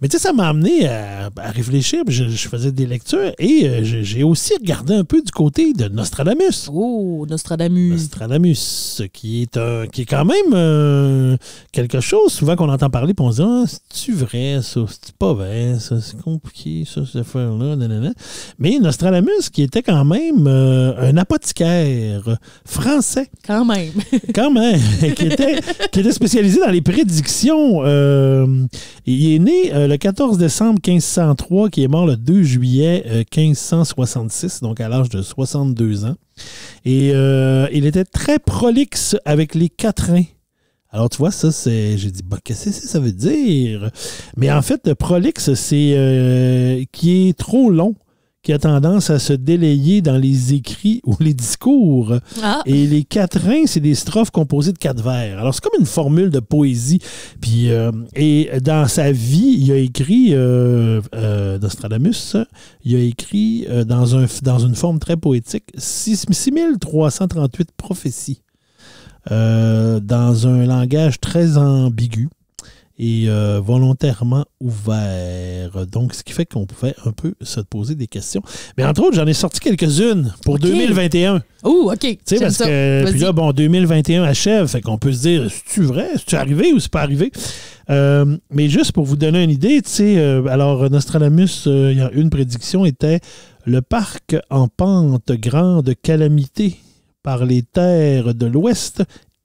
Mais tu sais, ça m'a amené à réfléchir. Je faisais des lectures et j'ai aussi regardé un peu du côté de Nostradamus. Oh, Nostradamus. Nostradamus, qui est quand même quelque chose, souvent qu'on entend parler, puis on se dit, c'est-tu vrai, ça? C'est pas vrai? Ça, c'est compliqué, ça, cette affaire-là. Nanana. Mais Nostradamus, qui était quand même un apothicaire français. Quand même. qui était spécialisé dans les prédictions. Il est né le 14 décembre 1503, qui est mort le 2 juillet 1566, donc à l'âge de 62 ans. Et il était très prolixe avec les quatrains. Alors, tu vois, ça, j'ai dit, qu'est-ce que ça veut dire? Mais en fait, prolixe, c'est qui est trop long, qui a tendance à se délayer dans les écrits ou les discours. Ah. Et les quatrains, c'est des strophes composées de 4 vers. Alors, c'est comme une formule de poésie. Puis, et dans sa vie, il a écrit, Nostradamus, il a écrit dans une forme très poétique, 6338 prophéties. Dans un langage très ambigu et volontairement ouvert. Donc, ce qui fait qu'on pouvait un peu se poser des questions. Mais entre autres, j'en ai sorti quelques-unes pour 2021. Oh, OK. Tu sais, parce que, puis là, 2021 achève, fait qu'on peut se dire, c'est-tu vrai? C'est-tu arrivé ou c'est pas arrivé? Mais juste pour vous donner une idée, tu sais, alors, Nostradamus, une prédiction était le parc en pente grande calamité par les terres de l'Ouest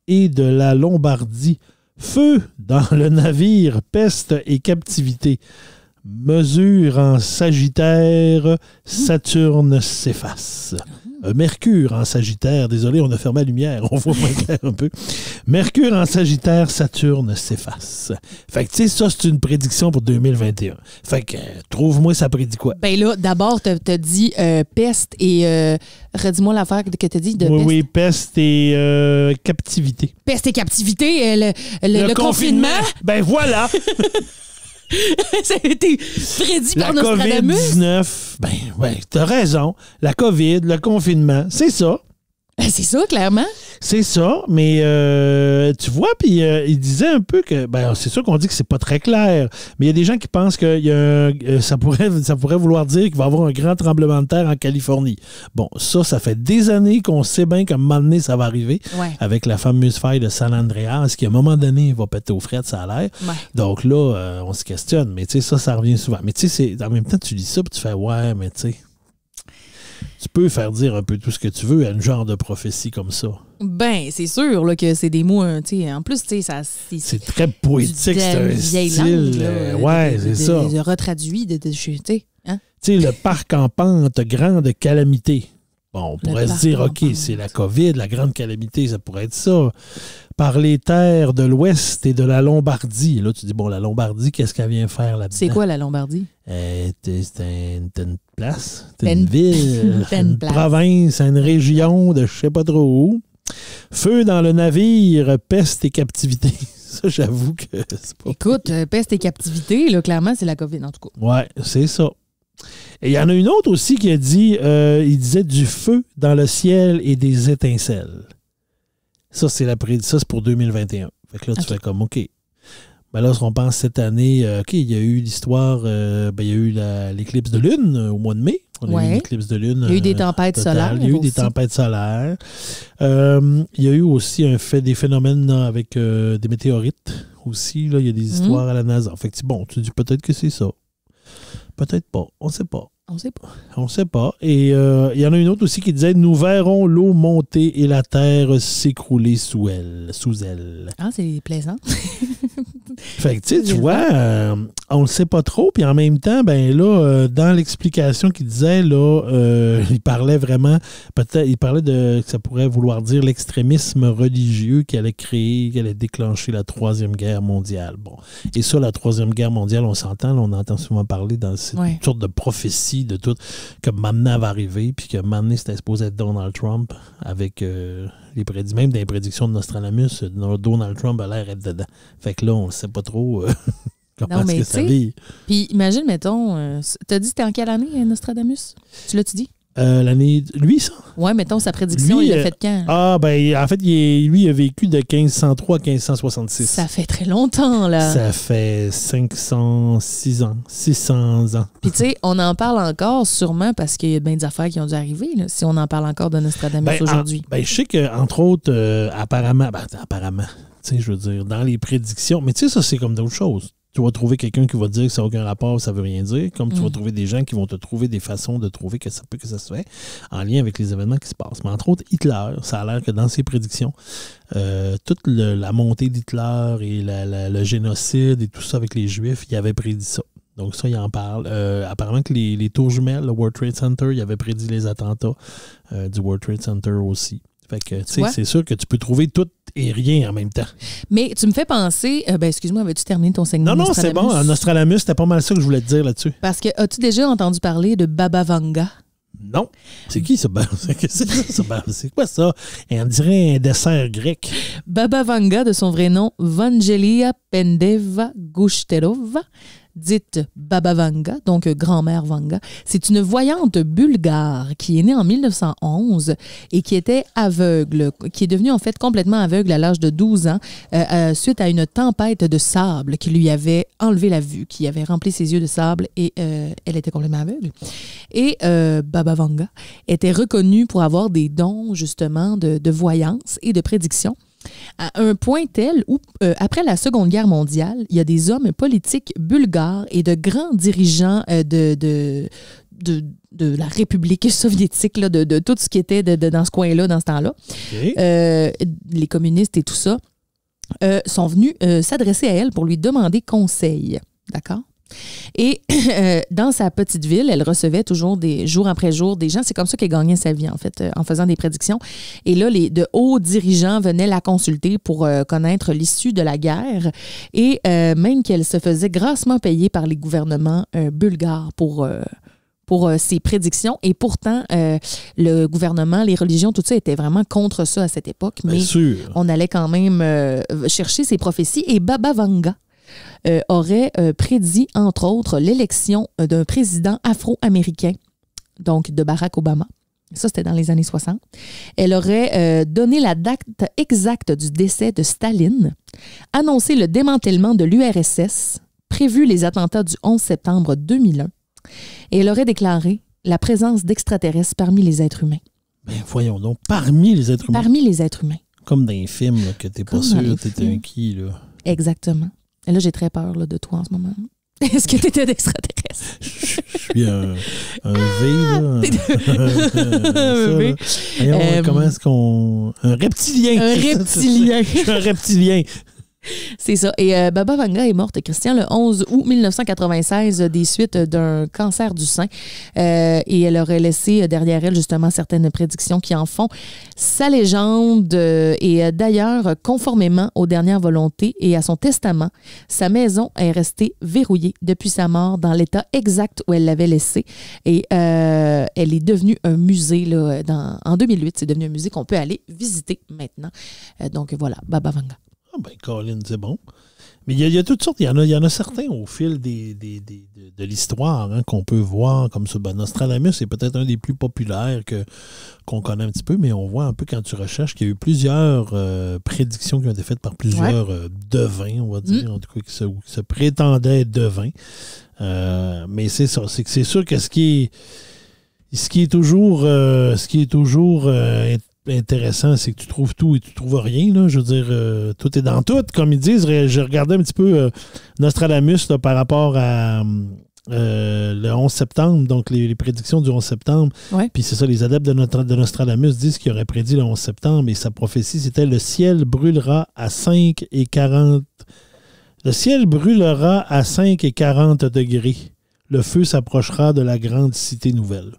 et de la Lombardie. Feu dans le navire, peste et captivité. Mesure en Sagittaire, Saturne s'efface. Mercure en Sagittaire, désolé, on a fermé la lumière, on voit moins clair un peu. Mercure en Sagittaire, Saturne s'efface. Fait que, tu sais, ça, c'est une prédiction pour 2021. Fait que, trouve-moi, ça prédit quoi? Ben là, d'abord, t'as dit peste et... redis-moi l'affaire que t'as dit de peste. Oui, peste et captivité. Peste et captivité, le confinement. Ben voilà! Ça a été prédit par Nostradamus. La COVID-19, ben ouais, t'as raison. La COVID, le confinement, c'est ça. C'est ça, clairement. C'est ça, mais tu vois, puis il disait un peu que, ben c'est sûr qu'on dit que c'est pas très clair, mais il y a des gens qui pensent que ça pourrait vouloir dire qu'il va y avoir un grand tremblement de terre en Californie. Bon, ça fait des années qu'on sait bien qu'à un moment donné, ça va arriver, avec la fameuse faille de San Andreas, qui à un moment donné va péter aux frettes, ça a l'air. Ouais. Donc là, on se questionne, mais tu sais, ça revient souvent. Mais tu sais, en même temps, tu lis ça, puis tu fais, ouais, mais tu sais... Tu peux faire dire un peu tout ce que tu veux à une genre de prophétie comme ça. Ben, c'est sûr là, que c'est des mots, tu sais, en plus, tu sais, ça... C'est très poétique, c'est un style... ouais, c'est ça. De retraduit, tu sais. Hein? Tu sais, le parc en pente, grande calamité. Bon, on pourrait se dire, OK, c'est la COVID, la grande calamité, ça pourrait être ça. Par les terres de l'Ouest et de la Lombardie. Là, tu dis, bon, la Lombardie, qu'est-ce qu'elle vient faire là-dedans? C'est quoi la Lombardie? C'est une place, c'est une ville, une province, une région de je sais pas trop où. Feu dans le navire, peste et captivité. Ça, j'avoue que c'est pas... Écoute, peste et captivité, là, clairement, c'est la COVID, en tout cas. Ouais, c'est ça. Et il y en a une autre aussi qui a dit, il disait du feu dans le ciel et des étincelles. Ça, c'est pour 2021. Fait que là, tu fais comme, OK. Ben là, on pense cette année, OK, il y a eu l'histoire, il y a eu l'éclipse de lune au mois de mai. On a eu une éclipse de lune. Il y a eu des tempêtes solaires. Il y a eu des tempêtes solaires. Il y a eu aussi des phénomènes avec des météorites aussi. Là, il y a des histoires à la NASA. Fait que, bon, tu dis peut-être que c'est ça. Peut-être pas. On ne sait pas. On ne sait pas. Et il y en a une autre aussi qui disait « Nous verrons l'eau monter et la terre s'écrouler sous elle. » Ah, c'est plaisant. Fait que, tu vois, on le sait pas trop, puis en même temps, ben là, dans l'explication qu'il disait, là, il parlait vraiment, peut-être, il parlait de, que ça pourrait vouloir dire l'extrémisme religieux qui allait déclencher la Troisième Guerre mondiale. Bon. Et ça, la Troisième Guerre mondiale, on s'entend, là, on entend souvent parler dans cette sorte de prophétie de tout, que maintenant va arriver, puis que maintenant c'était supposé être Donald Trump, avec même des prédictions de Nostradamus, Donald Trump a l'air d'être dedans. Fait que là, on ne sait pas trop comment est-ce que ça vit. Puis imagine, mettons, t'as dit c'était en quelle année, Nostradamus? Tu l'as-tu dit? L'année... Lui, ça? Oui, mettons, sa prédiction, il l'a faite quand? En fait, lui, il a vécu de 1503 à 1566. Ça fait très longtemps, là. Ça fait 600 ans. Puis, tu sais, on en parle encore sûrement parce qu'il y a bien des affaires qui ont dû arriver, là, si on en parle encore de Nostradamus aujourd'hui. Je sais qu'entre autres, apparemment, tu sais, je veux dire, dans les prédictions, mais tu sais, ça, c'est comme d'autres choses. Tu vas trouver quelqu'un qui va te dire que ça n'a aucun rapport, ça ne veut rien dire, comme tu vas trouver des gens qui vont te trouver des façons de trouver que ça se fait en lien avec les événements qui se passent. Mais entre autres, Hitler, ça a l'air que dans ses prédictions, toute la montée d'Hitler et le génocide et tout ça avec les Juifs, il avait prédit ça. Donc ça, il en parle. Apparemment que les tours jumelles, le World Trade Center, il avait prédit les attentats du World Trade Center aussi. Fait que, tu sais, c'est sûr que tu peux trouver tout et rien en même temps. Mais tu me fais penser... excuse-moi, avais-tu terminé ton segment? Non, c'est bon. Nostradamus, c'était pas mal ça que je voulais te dire là-dessus. Parce que, as-tu déjà entendu parler de Baba Vanga? Non. C'est qui ça? C'est quoi ça? On dirait un dessert grec. Baba Vanga, de son vrai nom, Vangelia Pendeva Gushterova, dite Baba Vanga, donc grand-mère Vanga. C'est une voyante bulgare qui est née en 1911 et qui était aveugle, qui est devenue en fait complètement aveugle à l'âge de 12 ans suite à une tempête de sable qui lui avait enlevé la vue, qui avait rempli ses yeux de sable et elle était complètement aveugle. Et Baba Vanga était reconnue pour avoir des dons justement de voyance et de prédiction. À un point tel où, après la Seconde Guerre mondiale, il y a des hommes politiques bulgares et de grands dirigeants de la République soviétique, là, de tout ce qui était dans ce coin-là, dans ce temps-là. Okay. Les communistes et tout ça sont venus s'adresser à elle pour lui demander conseil. D'accord? Et dans sa petite ville, elle recevait toujours jour après jour des gens. C'est comme ça qu'elle gagnait sa vie, en fait, en faisant des prédictions. Et là, de hauts dirigeants venaient la consulter pour connaître l'issue de la guerre. Et même qu'elle se faisait grassement payer par les gouvernements bulgares pour ses prédictions. Et pourtant, le gouvernement, les religions, tout ça était vraiment contre ça à cette époque. Mais on allait quand même chercher ses prophéties. Et Baba Vanga aurait prédit, entre autres, l'élection d'un président afro-américain, donc de Barack Obama. Ça, c'était dans les années 60. Elle aurait donné la date exacte du décès de Staline, annoncé le démantèlement de l'URSS, prévu les attentats du 11 septembre 2001, et elle aurait déclaré la présence d'extraterrestres parmi les êtres humains. Ben voyons donc, parmi les êtres humains? Parmi les êtres humains. Comme dans les films, là, que t'es pas sûr, t'es un qui, là. Exactement. Et là, j'ai très peur là, de toi en ce moment. Est-ce que tu étais d'extraterrestre? Je suis un V, là. Un V. Comment est-ce qu'on... Un reptilien. Un reptilien. Je suis un reptilien. C'est ça. Et Baba Vanga est morte, Christian, le 11 août 1996 des suites d'un cancer du sein. Et elle aurait laissé derrière elle, justement, certaines prédictions qui en font sa légende. Et d'ailleurs, conformément aux dernières volontés et à son testament, sa maison est restée verrouillée depuis sa mort dans l'état exact où elle l'avait laissée. Et elle est devenue un musée, là, en 2008. C'est devenu un musée qu'on peut aller visiter maintenant. Donc voilà, Baba Vanga. Ah ben, Colin, c'est bon. Mais il y a toutes sortes. Il y en a certains au fil de l'histoire qu'on peut voir comme ça. Ben, Nostradamus est peut-être un des plus populaires qu'on connaît un petit peu, mais on voit un peu quand tu recherches qu'il y a eu plusieurs prédictions qui ont été faites par plusieurs devins, on va dire, en tout cas, qui se prétendaient être devins. Mais c'est ça. C'est sûr que ce qui est toujours intéressant, c'est que tu trouves tout et tu trouves rien. Là. Je veux dire, tout est dans tout. Comme ils disent, je regardais un petit peu Nostradamus là, par rapport à le 11 septembre, donc les prédictions du 11 septembre. Ouais. Puis c'est ça, les adeptes de Nostradamus disent qu'il aurait prédit le 11 septembre et sa prophétie, c'était « Le ciel brûlera à 5h40 Le ciel brûlera à 5 et 40 degrés. Le feu s'approchera de la grande cité nouvelle.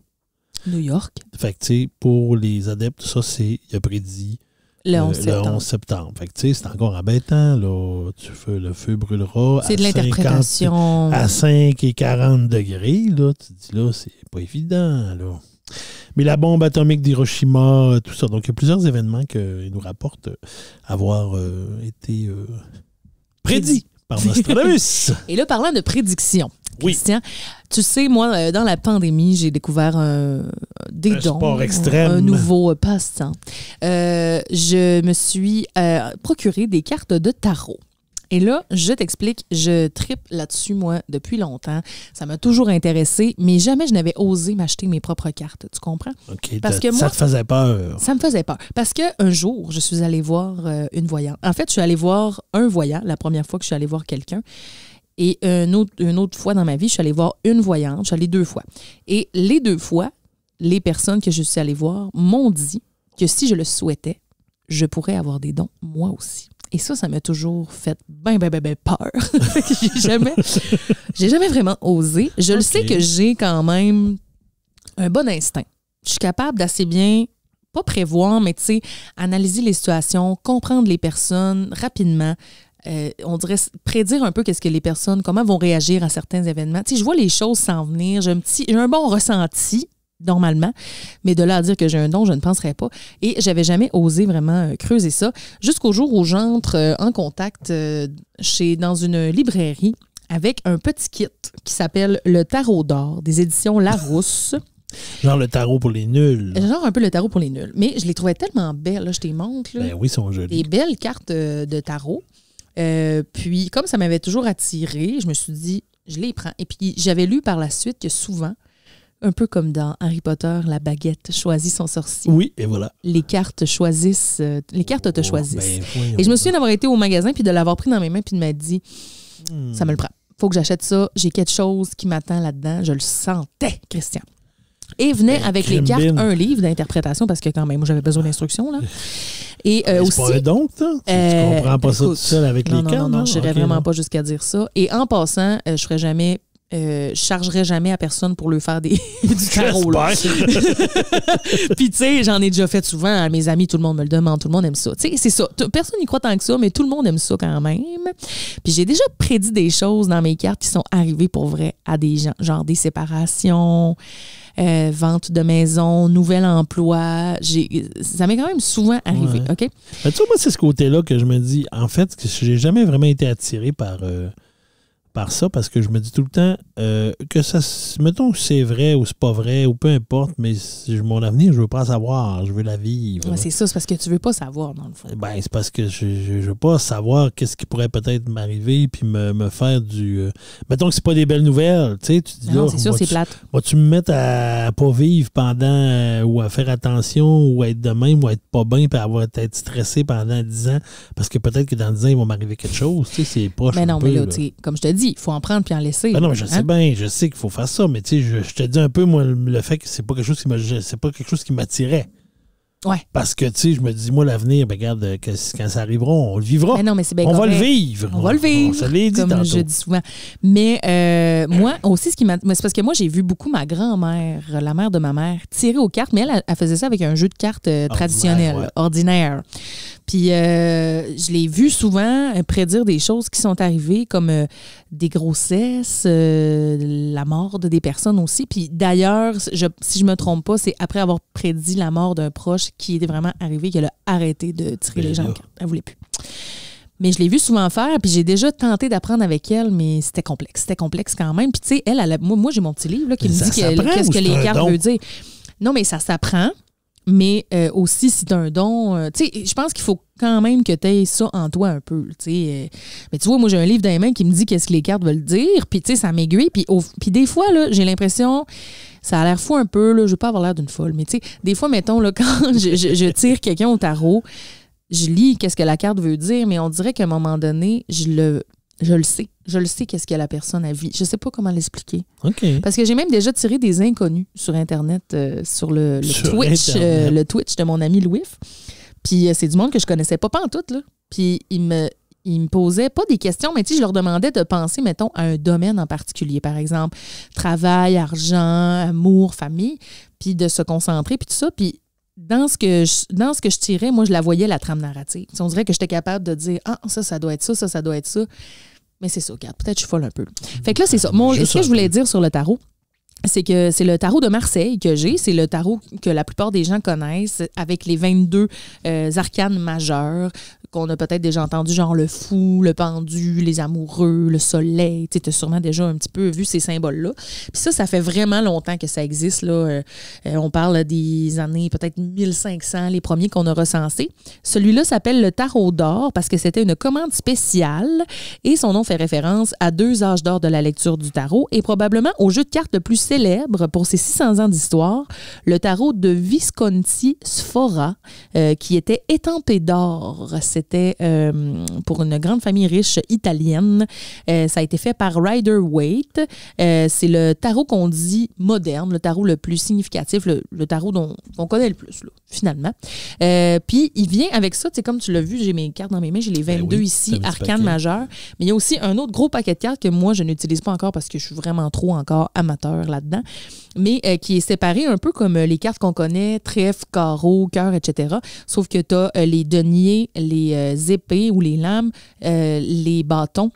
New York. Fait que, tu sais, pour les adeptes, ça, il a prédit le 11 septembre. Fait que, tu sais, c'est encore embêtant, là. Le feu brûlera c'est de l'interprétation. À 5 et 40 degrés, là. Tu dis, là, c'est pas évident, là. Mais la bombe atomique d'Hiroshima, tout ça. Donc, il y a plusieurs événements qu'ils nous rapportent avoir été prédits par Nostradamus. Et là, parlant de prédiction, Christian, tu sais, moi, dans la pandémie, j'ai découvert des dons, sport extrême. Un nouveau passe-temps. Je me suis procuré des cartes de tarot. Et là, je t'explique, je trippe là-dessus, moi, depuis longtemps. Ça m'a toujours intéressé, mais jamais je n'avais osé m'acheter mes propres cartes. Tu comprends? OK. Parce que ça te faisait peur? Ça me faisait peur. Parce qu'un jour, je suis allée voir une voyante. En fait, je suis allée voir un voyant, la première fois que je suis allée voir quelqu'un. Et une autre fois dans ma vie, je suis allée voir une voyante. Je suis allée 2 fois. Et les 2 fois, les personnes que je suis allée voir m'ont dit que si je le souhaitais, je pourrais avoir des dons, moi aussi. Et ça m'a toujours fait ben peur. J'ai jamais vraiment osé. Je le sais que j'ai quand même un bon instinct. Je suis capable d'assez bien, pas prévoir, mais tu sais, analyser les situations, comprendre les personnes rapidement. On dirait prédire un peu qu'est-ce que les personnes, comment vont réagir à certains événements. Tu sais, je vois les choses s'en venir. J'ai un bon ressenti, normalement, mais de là à dire que j'ai un don, je ne penserais pas. Et j'avais jamais osé vraiment creuser ça, jusqu'au jour où j'entre en contact dans une librairie avec un petit kit qui s'appelle le Tarot d'or des éditions Larousse. Genre le tarot pour les nuls. Genre un peu le tarot pour les nuls. Mais je les trouvais tellement belles, là, je te les montre. Là. Ben oui, ils sont jolis. Des belles cartes de tarot. Puis, comme ça m'avait toujours attirée, je me suis dit, je les prends. Et puis, j'avais lu par la suite que souvent, un peu comme dans Harry Potter, la baguette choisit son sorcier. Oui, et voilà. Les cartes choisissent, les cartes te choisissent. Ben, et je me souviens d'avoir été au magasin puis de l'avoir pris dans mes mains puis de m'être dit, ça me le prend. Faut que j'achète ça. J'ai quelque chose qui m'attend là-dedans. Je le sentais, Christian. Et venait avec les cartes un livre d'interprétation parce que quand même, moi, j'avais besoin d'instructions, là. Et aussi, c'est pas un don, ça? Tu comprends pas ça tout seul avec les cartes? Non, je n'irais vraiment pas jusqu'à dire ça. Et en passant, je ferais jamais... je chargerais jamais à personne pour lui faire du tarot. Puis, tu sais, j'en ai déjà fait souvent à mes amis, tout le monde me le demande, tout le monde aime ça. Tu sais, c'est ça. Personne n'y croit tant que ça, mais tout le monde aime ça quand même. Puis, j'ai déjà prédit des choses dans mes cartes qui sont arrivées pour vrai à des gens, genre des séparations, vente de maison, nouvel emploi. Ça m'est quand même souvent arrivé, ouais. OK? Ben, tu vois, moi, c'est ce côté-là que je me dis, en fait, que j'ai jamais vraiment été attiré par ça, parce que je me dis tout le temps que ça, mettons que c'est vrai ou c'est pas vrai, ou peu importe, mais mon avenir, je veux pas savoir, je veux la vivre. Ouais, c'est ça, c'est parce que tu veux pas savoir, dans le fond. Ben, c'est parce que je veux pas savoir qu'est-ce qui pourrait peut-être m'arriver puis me faire du... mettons que c'est pas des belles nouvelles, tu sais, tu dis non, là... c'est sûr, c'est plate. Vas-tu me mettre à pas vivre pendant... ou à faire attention, ou à être de même, ou à être pas bien, puis à être stressé pendant 10 ans, parce que peut-être que dans 10 ans, il va m'arriver quelque chose, tu sais, c'est proche. Mais non, un peu, mais là, tu sais, comme je te dis, il faut en prendre puis en laisser. Ben non, mais je sais bien, je sais qu'il faut faire ça, mais tu sais, je te dis un peu, moi, le fait que c'est pas quelque chose qui m'attirait. Ouais. Parce que, tu sais, je me dis, moi, l'avenir, ben, regarde, quand ça arrivera, on le vivra. Mais non, mais c'est bien on correct. va le vivre. On va le vivre. Ça l'est dit comme tantôt. je dis souvent. Mais moi, aussi, c'est parce que moi, j'ai vu beaucoup ma grand-mère, la mère de ma mère, tirer aux cartes, mais elle faisait ça avec un jeu de cartes traditionnel, ordinaire. Puis, je l'ai vu souvent prédire des choses qui sont arrivées, comme des grossesses, la mort de des personnes aussi. Puis, d'ailleurs, si je me trompe pas, c'est après avoir prédit la mort d'un proche qui était vraiment arrivé qu'elle a arrêté de tirer les gens aux cartes. Elle voulait plus. Mais je l'ai vu souvent faire, puis j'ai déjà tenté d'apprendre avec elle, mais c'était complexe. C'était complexe quand même. Puis, tu sais, moi, j'ai mon petit livre là, qui me dit qu'est-ce que les cartes veulent dire. Non, mais ça s'apprend. Mais aussi, si tu as un don, tu sais, je pense qu'il faut quand même que tu aies ça en toi un peu. Mais tu vois, moi, j'ai un livre dans les mains qui me dit qu'est-ce que les cartes veulent dire, puis tu sais, ça m'aiguille. Puis des fois, là, j'ai l'impression, ça a l'air fou un peu, là, je veux pas avoir l'air d'une folle, mais tu sais, des fois, mettons, là, quand je tire quelqu'un au tarot, je lis qu'est-ce que la carte veut dire, mais on dirait qu'à un moment donné, je le sais. Je le sais qu'est-ce que la personne a vu. Je sais pas comment l'expliquer. OK. Parce que j'ai même déjà tiré des inconnus sur Internet, sur le Twitch, le Twitch de mon ami Louis. Puis c'est du monde que je connaissais pas en tout, là. Puis ils me posaient pas des questions, mais je leur demandais de penser, mettons, à un domaine en particulier. Par exemple, travail, argent, amour, famille, puis de se concentrer, puis tout ça. Puis dans ce que je tirais, moi, je la voyais, la trame narrative. On dirait que j'étais capable de dire « Ah, ça doit être ça, ça doit être ça. » Mais c'est ça, regarde, peut-être que je suis folle un peu. Fait que là, c'est ça. Ce que je voulais dire sur le tarot, c'est que c'est le tarot de Marseille que j'ai. C'est le tarot que la plupart des gens connaissent avec les 22 arcanes majeures qu'on a peut-être déjà entendu, genre le fou, le pendu, les amoureux, le soleil. Tu as sûrement déjà un petit peu vu ces symboles-là. Puis ça fait vraiment longtemps que ça existe. Là. On parle des années peut-être 1500, les premiers qu'on a recensés. Celui-là s'appelle le tarot d'or parce que c'était une commande spéciale et son nom fait référence à 2 âges d'or de la lecture du tarot et probablement au jeu de cartes le plus célèbre pour ses 600 ans d'histoire, le tarot de Visconti Sforza, qui était étampé d'or. C'était pour une grande famille riche italienne. Ça a été fait par Rider-Waite. C'est le tarot qu'on dit moderne, le tarot le plus significatif, le tarot qu'on connaît le plus, là, finalement. Puis, il vient avec ça, comme tu l'as vu, j'ai mes cartes dans mes mains, j'ai les 22 ici, arcanes majeures. Mais il y a aussi un autre gros paquet de cartes que moi, je n'utilise pas encore parce que je suis vraiment trop encore amateur là-dedans, mais qui est séparé un peu comme les cartes qu'on connaît, trèfle, carreau, cœur, etc. Sauf que tu as les deniers, les épées ou les lames, les bâtons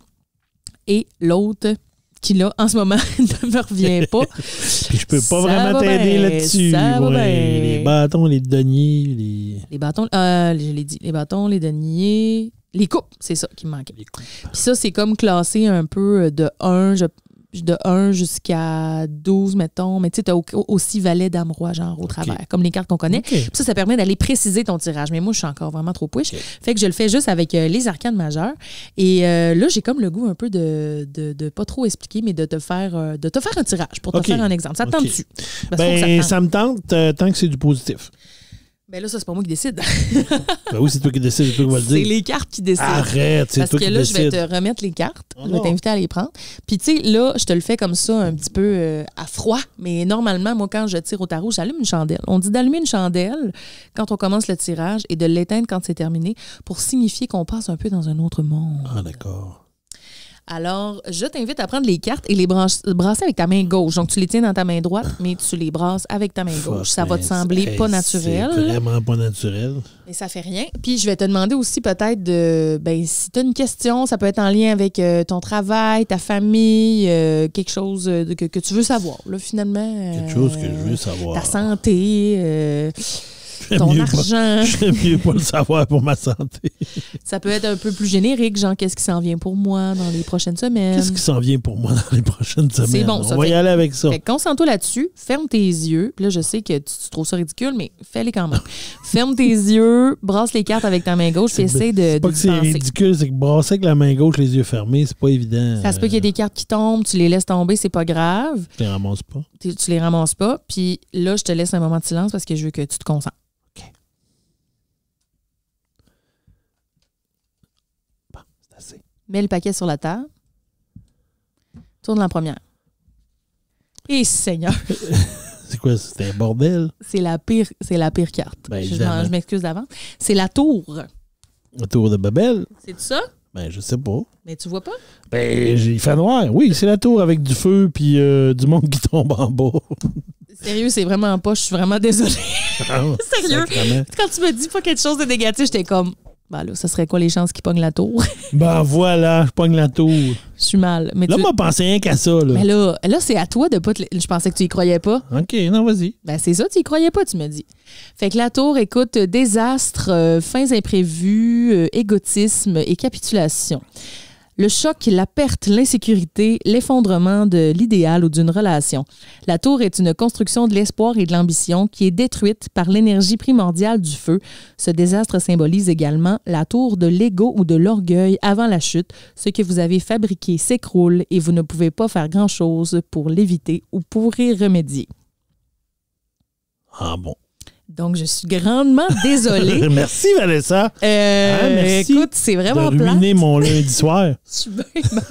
et l'autre qui, là, en ce moment, ne me revient pas. Puis je peux pas vraiment t'aider là-dessus. Ça va bien. Les bâtons, les deniers, les bâtons, je l'ai dit, les bâtons, les deniers, les coupes, c'est ça qui me manquait. Puis ça, c'est comme classé un peu de 1 jusqu'à 12, mettons. Mais tu sais, tu as aussi valet, dame, roi, genre, au travers, comme les cartes qu'on connaît. Puis ça permet d'aller préciser ton tirage. Mais moi, je suis encore vraiment trop push. Fait que je le fais juste avec les arcanes majeures. Et là, j'ai comme le goût un peu de pas trop expliquer, mais de te faire un tirage pour te faire un exemple. Ça te tente-tu? Ça me tente tant que c'est du positif. Ben là, ça, c'est pas moi qui décide. Ben oui, c'est toi qui décides, c'est toi qui vas le dire. C'est les cartes qui décident. Arrête, c'est toi qui décides. Parce que là, je vais te remettre les cartes. Je vais t'inviter à les prendre. Puis, tu sais, là, je te le fais comme ça, un petit peu à froid. Mais normalement, moi, quand je tire au tarot, j'allume une chandelle. On dit d'allumer une chandelle quand on commence le tirage et de l'éteindre quand c'est terminé pour signifier qu'on passe un peu dans un autre monde. Ah, d'accord. Alors, je t'invite à prendre les cartes et les brasser avec ta main gauche. Donc, tu les tiens dans ta main droite, mais tu les brasses avec ta main gauche. Ça va te sembler pas naturel. C'est vraiment pas naturel. Mais ça fait rien. Puis, je vais te demander aussi peut-être si tu as une question, ça peut être en lien avec ton travail, ta famille, quelque chose que tu veux savoir, là, finalement. Quelque chose que je veux savoir. Ta santé, ton argent. J'aime mieux pas le savoir pour ma santé. Ça peut être un peu plus générique, genre qu'est-ce qui s'en vient pour moi dans les prochaines semaines. Qu'est-ce qui s'en vient pour moi dans les prochaines semaines? C'est bon, ça. On va y aller avec ça. Fait que concentre-toi là-dessus, ferme tes yeux. Puis là, je sais que tu trouves ça ridicule, mais fais-les quand même. Ferme tes yeux, brasse les cartes avec ta main gauche, puis essaie de C'est pas que c'est ridicule, c'est que brasser avec la main gauche, les yeux fermés, c'est pas évident. Ça se peut qu'il y ait des cartes qui tombent, tu les laisses tomber, c'est pas grave. Tu les ramasses pas. Tu les ramasses pas. Puis là, je te laisse un moment de silence parce que je veux que tu te concentres. Mets le paquet sur la table. Tourne la première. Et Seigneur! C'est quoi? C'est un bordel? C'est la pire carte. Ben, je m'excuse d'avance. C'est la tour. La tour de Babel? C'est ça? Ben, je sais pas. Mais tu vois pas? Ben, il fait noir. Oui, c'est la tour avec du feu puis du monde qui tombe en bas. Sérieux, c'est vraiment pas. Je suis vraiment désolée. Ah, sérieux? Sacrement. Quand tu me dis pas quelque chose de négatif, j'étais comme... Ben là, ça serait quoi les chances qu'il pogne la tour? Ben voilà, je pogne la tour. Je suis mal. Mais là, moi, pensais rien qu'à ça. Là. Mais là c'est à toi de pas te... Je pensais que tu y croyais pas. OK, non, vas-y. Ben c'est ça, tu y croyais pas, tu me dis. Fait que la tour, écoute, désastre, fins imprévus, égotisme et capitulation. Le choc, la perte, l'insécurité, l'effondrement de l'idéal ou d'une relation. La tour est une construction de l'espoir et de l'ambition qui est détruite par l'énergie primordiale du feu. Ce désastre symbolise également la tour de l'ego ou de l'orgueil avant la chute. Ce que vous avez fabriqué s'écroule et vous ne pouvez pas faire grand-chose pour l'éviter ou pour y remédier. Ah bon. Donc, je suis grandement désolée. Merci, Vanessa. Merci. Écoute, c'est vraiment de ruiner mon lundi soir. Je suis bien mal.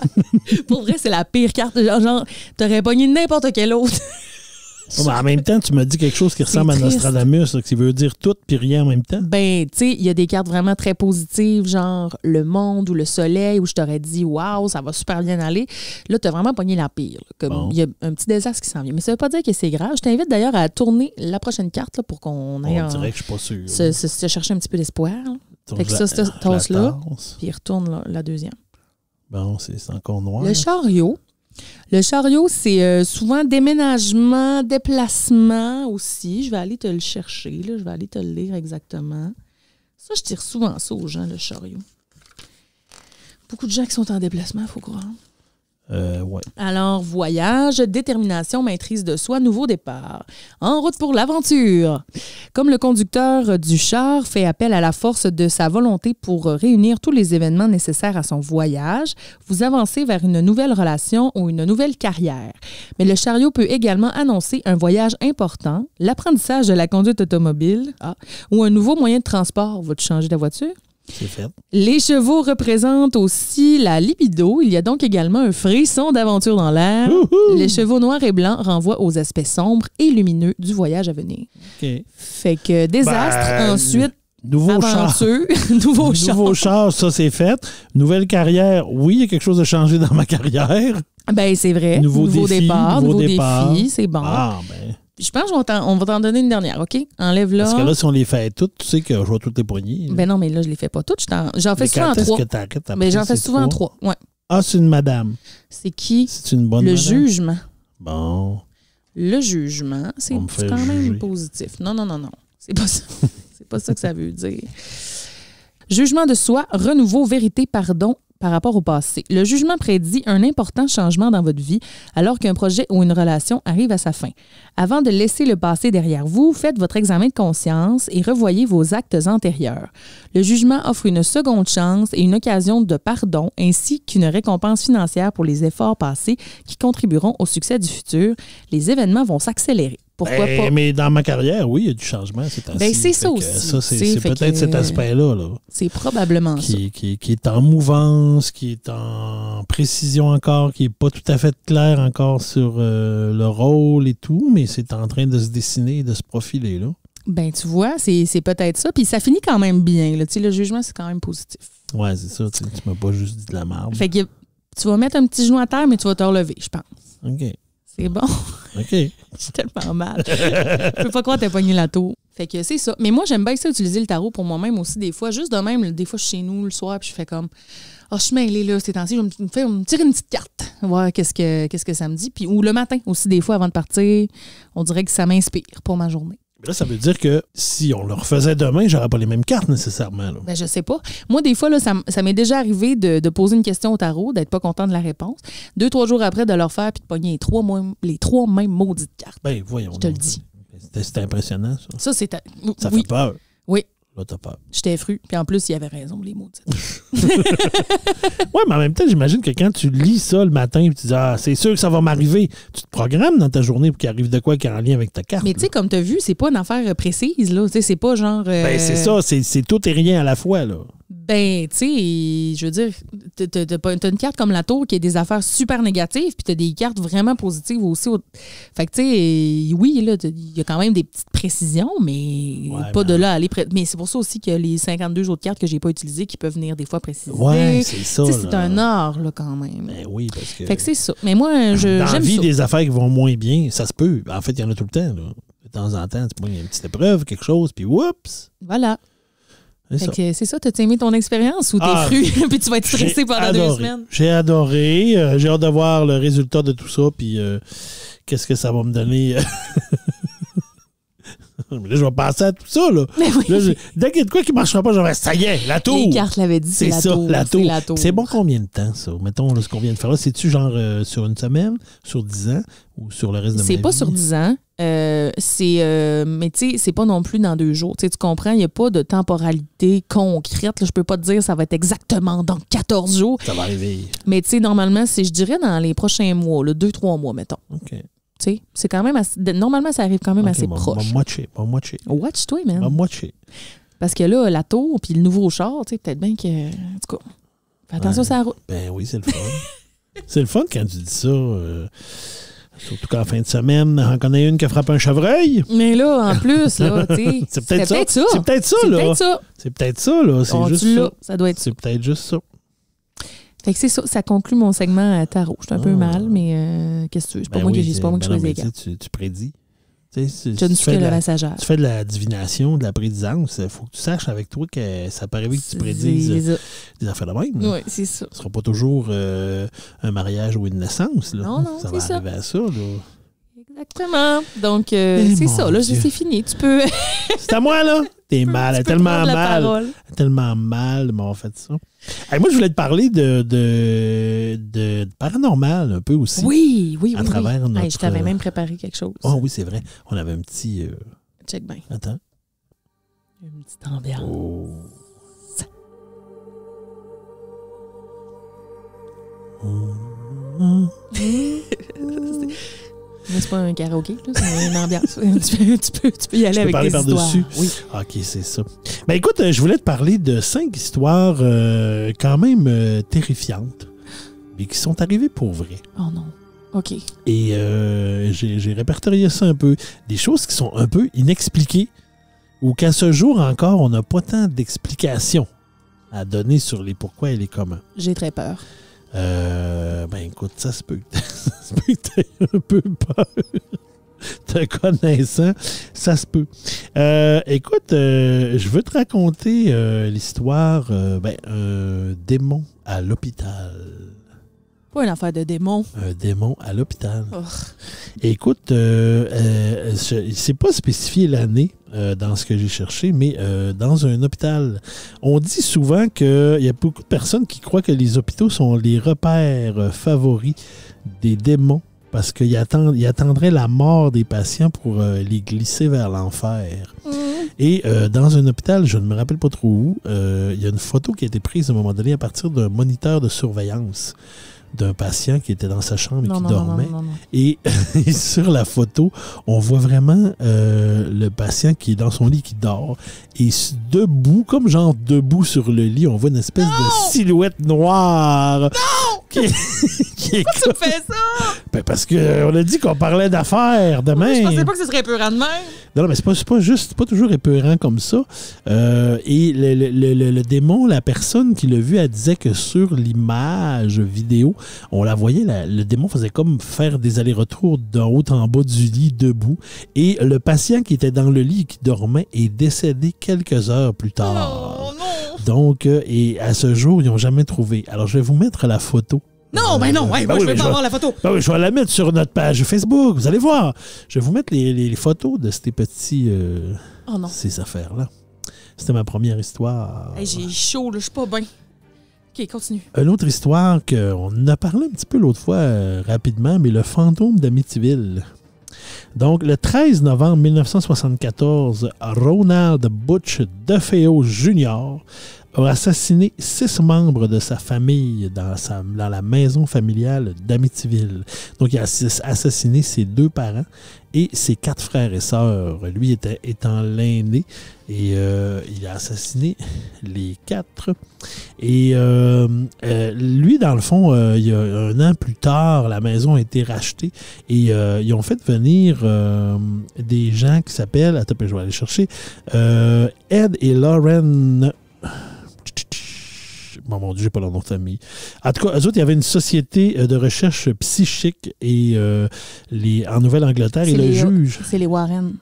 Pour vrai, c'est la pire carte. Genre, t'aurais pogné n'importe quelle autre. Mais en même temps, tu m'as dit quelque chose qui ressemble à Nostradamus, là, qui veut dire tout puis rien en même temps. Ben, tu sais, il y a des cartes vraiment très positives, genre le monde ou le soleil, où je t'aurais dit, waouh, ça va super bien aller. Là, tu as vraiment pogné l'empire. Il y a un petit désastre qui s'en vient. Mais ça veut pas dire que c'est grave. Je t'invite d'ailleurs à tourner la prochaine carte là, pour qu'on aille. On dirait que je suis pas sûr. Se chercher un petit peu d'espoir. Fait que ça, cette tasse-là, puis il retourne la deuxième. Bon, c'est encore noir. Le chariot. Le chariot, c'est souvent déménagement, déplacement aussi. Je vais aller te le chercher. Là. Je vais aller te le lire exactement. Ça, je tire souvent ça aux gens, le chariot. Beaucoup de gens qui sont en déplacement, il faut croire. Ouais. Alors, voyage, détermination, maîtrise de soi, nouveau départ. En route pour l'aventure. Comme le conducteur du char fait appel à la force de sa volonté pour réunir tous les événements nécessaires à son voyage, vous avancez vers une nouvelle relation ou une nouvelle carrière. Mais le chariot peut également annoncer un voyage important, l'apprentissage de la conduite automobile ou un nouveau moyen de transport. Vas-tu changer de voiture? C'est fait. Les chevaux représentent aussi la libido. Il y a donc également un frisson d'aventure dans l'air. Les chevaux noirs et blancs renvoient aux aspects sombres et lumineux du voyage à venir. Okay. Fait que désastre, ensuite nouveau aventure, nouveau char, ça c'est fait. Nouvelle carrière, oui, il y a quelque chose de changé dans ma carrière. Ben c'est vrai. Nouveau départ, nouveau défi, c'est bon. Ah, ben... Je pense qu'on va t'en donner une dernière, OK? Enlève-la. Parce que là, si on les fait toutes, tu sais que je vais toutes les poignées. Ben non, mais là, je les fais pas toutes. J'en fais souvent 3. Mais j'en fais souvent 3, ouais. Ah, c'est une madame. C'est qui? C'est une bonne Le madame. jugement. Bon. Le jugement, c'est quand même positif. Non. C'est pas ça. C'est pas ça que ça veut dire. Jugement de soi, renouveau, vérité, pardon, par rapport au passé. Le jugement prédit un important changement dans votre vie alors qu'un projet ou une relation arrive à sa fin. Avant de laisser le passé derrière vous, faites votre examen de conscience et revoyez vos actes antérieurs. Le jugement offre une seconde chance et une occasion de pardon ainsi qu'une récompense financière pour les efforts passés qui contribueront au succès du futur. Les événements vont s'accélérer. Pourquoi pas? Mais dans ma carrière, oui, il y a du changement. C'est ça aussi. Ça, c'est peut-être cet aspect-là. Là, c'est probablement ça. Qui est en mouvance, qui est en précision encore, qui n'est pas tout à fait clair encore sur le rôle et tout, mais c'est en train de se dessiner, de se profiler. Là. Ben tu vois, c'est peut-être ça. Puis ça finit quand même bien. Là. Le jugement, c'est quand même positif. Ouais, c'est ça. Tu m'as pas juste dit de la merde. Fait que tu vas mettre un petit genou à terre, mais tu vas te relever, je pense. OK. C'est bon. OK. J'ai tellement mal. Je peux pas croire que t'as pogné la tour. Fait que c'est ça. Mais moi, j'aime bien ça, utiliser le tarot pour moi-même aussi des fois. Juste de même, des fois, je suis chez nous le soir puis je fais comme je suis mêlée là, ces temps-ci, je me tire une petite carte. Voir qu'est-ce que ça me dit. Puis, ou le matin aussi, des fois, avant de partir, on dirait que ça m'inspire pour ma journée. Là, ça veut dire que si on le refaisait demain, j'aurais pas les mêmes cartes nécessairement. Là. Ben, je sais pas. Moi, des fois, là, ça m'est déjà arrivé de poser une question au tarot, d'être pas content de la réponse. 2-3 jours après, de leur faire puis de pogner les trois mêmes maudites cartes. Ben, voyons. Je te le dis. C'était impressionnant, ça. Ça, c'est... Ça fait peur. Oui. Là, t'as peur. J'étais fru. Puis en plus, il avait raison, les maudites. Oui, mais en même temps, j'imagine que quand tu lis ça le matin et tu dis c'est sûr que ça va m'arriver, tu te programmes dans ta journée pour qu'il arrive de quoi qui est en lien avec ta carte. Mais tu sais, comme tu as vu, c'est pas une affaire précise, là. Tu sais, c'est pas genre. Ben, c'est ça, c'est tout et rien à la fois, là. Ben, tu sais, je veux dire, t'as une carte comme la tour qui a des affaires super négatives, puis t'as des cartes vraiment positives aussi. Fait que, tu sais, oui, là, il y a quand même des petites précisions, mais pas de là à aller. Mais c'est pour ça aussi que les 52 autres cartes que j'ai pas utilisées qui peuvent venir des fois préciser. Ouais, c'est ça. Tu sais, c'est un art, là, quand même. Ben oui, parce que. Fait que c'est ça. Mais moi, j'aime ça. Dans la vie, des affaires qui vont moins bien, ça se peut. En fait, il y en a tout le temps, là. De temps en temps, tu prends une petite épreuve, quelque chose, puis oups! Voilà. C'est ça, t'as aimé ton expérience ou t'es fru puis tu vas être stressé pendant 2 semaines? J'ai adoré. J'ai hâte de voir le résultat de tout ça, puis qu'est-ce que ça va me donner. Mais là, je vais penser à tout ça, là. Mais oui. Là, dès qu'il y a de quoi qui ne marchera pas, je vais ça y est, la tour. Les cartes l'avaient dit, c'est la tour. La tour. C'est bon combien de temps, ça? Mettons, là, ce qu'on vient de faire là, c'est-tu genre sur une semaine, sur 10 ans ou sur le reste de ma vie? C'est pas sur 10 ans. Mais tu sais, c'est pas non plus dans 2 jours. Tu comprends, il n'y a pas de temporalité concrète. Là, je peux pas te dire ça va être exactement dans 14 jours. Ça va arriver. Mais tu sais, normalement, je dirais dans les prochains mois, 2-3 mois, mettons. OK. Tu sais, c'est quand même assez, normalement, ça arrive quand même assez proche. Watch-toi, man. Parce que là, la tour puis le nouveau char, tu sais, peut-être bien que... En tout cas, fais attention à la route. Ben oui, c'est le fun. C'est le fun quand tu dis ça. Surtout qu'en fin de semaine, on connaît une qui a frappé un chevreuil. Mais là, en plus, là, tu sais. C'est peut-être ça. C'est peut-être ça, là. C'est peut-être ça, là. C'est juste ça. Ça doit être C'est peut-être juste ça. Fait que c'est ça. Ça conclut mon segment à tarot. Je suis un peu mal, mais qu'est-ce que tu veux? C'est pas moi qui choisis les gars. Tu prédis. Je ne suis que le massageur. Tu fais de la divination, de la prédisance. Il faut que tu saches avec toi que ça peut arriver que tu prédises des affaires de même. Oui, c'est ça. Ce ne sera pas toujours un mariage ou une naissance. Là. Non, ça va arriver à ça. Là. Exactement. Donc, c'est ça. Là, c'est fini. Tu peux... C'est à moi, là. T'es mal. Elle est tellement mal. Tellement mal de m'avoir fait ça. Hey, moi, je voulais te parler de paranormal un peu aussi. Oui. À travers notre... Hey, je t'avais même préparé quelque chose. Oh oui, c'est vrai. On avait un petit... Check bien. Attends. Une petite ambiance. Oh. Mais c'est pas un karaoké, là, c'est une ambiance. tu peux y aller avec des histoires. Oui. OK, c'est ça. Ben écoute, je voulais te parler de 5 histoires quand même terrifiantes, mais qui sont arrivées pour vrai. Oh non. OK. Et j'ai répertorié ça un peu. Des choses qui sont un peu inexpliquées ou qu'à ce jour encore, on n'a pas tant d'explications à donner sur les pourquoi et les comment. J'ai très peur. Ben écoute, ça se peut que tu aies un peu peur. Te connaissant, ça se peut. Écoute, je veux te raconter l'histoire un démon à l'hôpital. Pas une affaire de démon. Un démon à l'hôpital. Oh. Écoute, c'est pas spécifié l'année dans ce que j'ai cherché, mais dans un hôpital. On dit souvent qu'il y a beaucoup de personnes qui croient que les hôpitaux sont les repères favoris des démons parce qu'ils attendraient la mort des patients pour les glisser vers l'enfer. Et dans un hôpital, je ne me rappelle pas trop où, il y a une photo qui a été prise à un moment donné à partir d'un moniteur de surveillance d'un patient qui était dans sa chambre et qui dormait. Non. Et sur la photo, on voit vraiment le patient qui est dans son lit, qui dort. Et debout, comme genre debout sur le lit, on voit une espèce de silhouette noire. Non! Pourquoi tu fais ça? Ben parce qu'on a dit qu'on parlait d'affaires demain. Je pensais pas que ce serait épeurant de même. Non, mais c'est pas toujours épeurant comme ça. Et le démon, la personne qui l'a vu, elle disait que sur l'image vidéo, on la voyait, le démon faisait comme faire des allers-retours d'en haut en bas du lit, debout. Et le patient qui était dans le lit et qui dormait est décédé quelques heures plus tard. Oh non! Donc, et à ce jour, ils n'ont jamais trouvé. Alors, je vais vous mettre la photo. Non, ben non, moi, je vais pas avoir la photo. Ben oui, je vais la mettre sur notre page Facebook, vous allez voir. Je vais vous mettre les photos de ces petits... ces affaires-là. C'était ma première histoire. Hey, j'ai chaud, là, je suis pas bien. OK, continue. Une autre histoire qu'on en a parlé un petit peu l'autre fois rapidement, mais le fantôme d'Amityville. Donc, le 13 novembre 1974, Ronald Butch DeFeo Jr. a assassiné 6 membres de sa famille dans la maison familiale d'Amityville. Donc, il a assassiné ses 2 parents et ses 4 frères et sœurs. Lui étant l'aîné et il a assassiné les 4. Et lui, dans le fond, il y a 1 an plus tard, la maison a été rachetée et ils ont fait venir des gens qui s'appellent, attends, je vais aller chercher, Ed et Lauren... Bon, mon Dieu, j'ai pas leur nom de famille. En tout cas, eux autres, il y avait une société de recherche psychique et en Nouvelle-Angleterre, et le juge... C'est les Warren.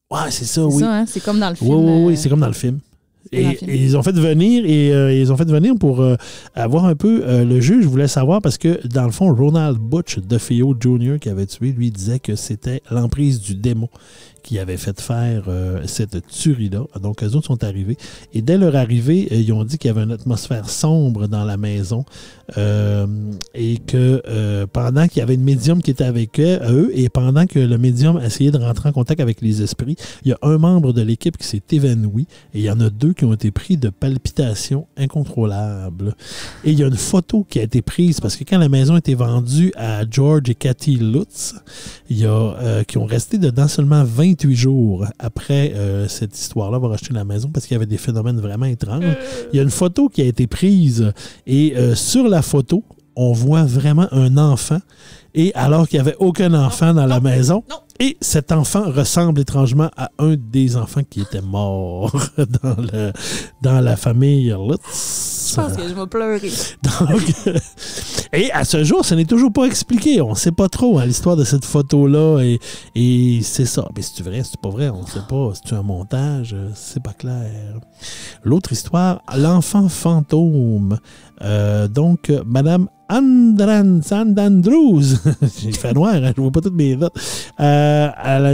Ouais, c'est ça, oui. C'est ça, hein? C'est comme dans le film. Oui, c'est comme dans le film. Et ils ont fait venir pour avoir un peu... le juge voulait savoir parce que, dans le fond, Ronald Butch DeFeo Jr. qui avait tué, lui, disait que c'était l'emprise du démon qui avait fait faire cette tuerie-là. Donc, eux autres sont arrivés. Et dès leur arrivée, ils ont dit qu'il y avait une atmosphère sombre dans la maison et que pendant qu'il y avait une médium qui était avec eux et pendant que le médium essayait de rentrer en contact avec les esprits, il y a un membre de l'équipe qui s'est évanoui et il y en a 2 qui ont été pris de palpitations incontrôlables. Et il y a une photo qui a été prise parce que quand la maison a été vendue à George et Cathy Lutz, il y a qui ont resté dedans seulement 28 jours après cette histoire-là, va racheter la maison parce qu'il y avait des phénomènes vraiment étranges. Il y a une photo qui a été prise et sur la photo, on voit vraiment un enfant, et alors qu'il n'y avait aucun enfant dans la maison. Non. Et cet enfant ressemble étrangement à un des enfants qui était mort dans la famille Lutz. Je pense que je vais pleurer. Donc, et à ce jour, ce n'est toujours pas expliqué. On ne sait pas trop l'histoire de cette photo-là. Et c'est ça. Mais c'est vrai, c'est pas vrai, on ne sait pas. C'est un montage, c'est pas clair. L'autre histoire, l'enfant fantôme. Donc, Madame Sandandrews, il fait noir, je vois pas toutes mes notes.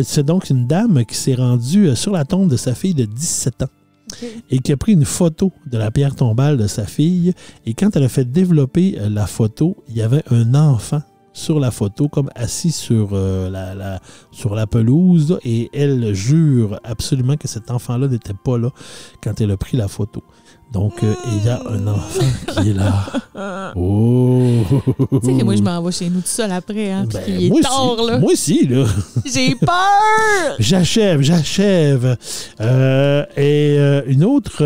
C'est donc une dame qui s'est rendue sur la tombe de sa fille de 17 ans. Okay. Et qui a pris une photo de la pierre tombale de sa fille. Et quand elle a fait développer la photo, il y avait un enfant sur la photo, comme assis sur la pelouse. Et elle jure absolument que cet enfant-là n'était pas là quand elle a pris la photo. Donc, il y a un enfant qui est là. Oh! Tu sais que moi, je m'en vais chez nous tout seul après, hein, puis il est tard, là. Moi aussi, là. J'ai peur! J'achève. Une autre,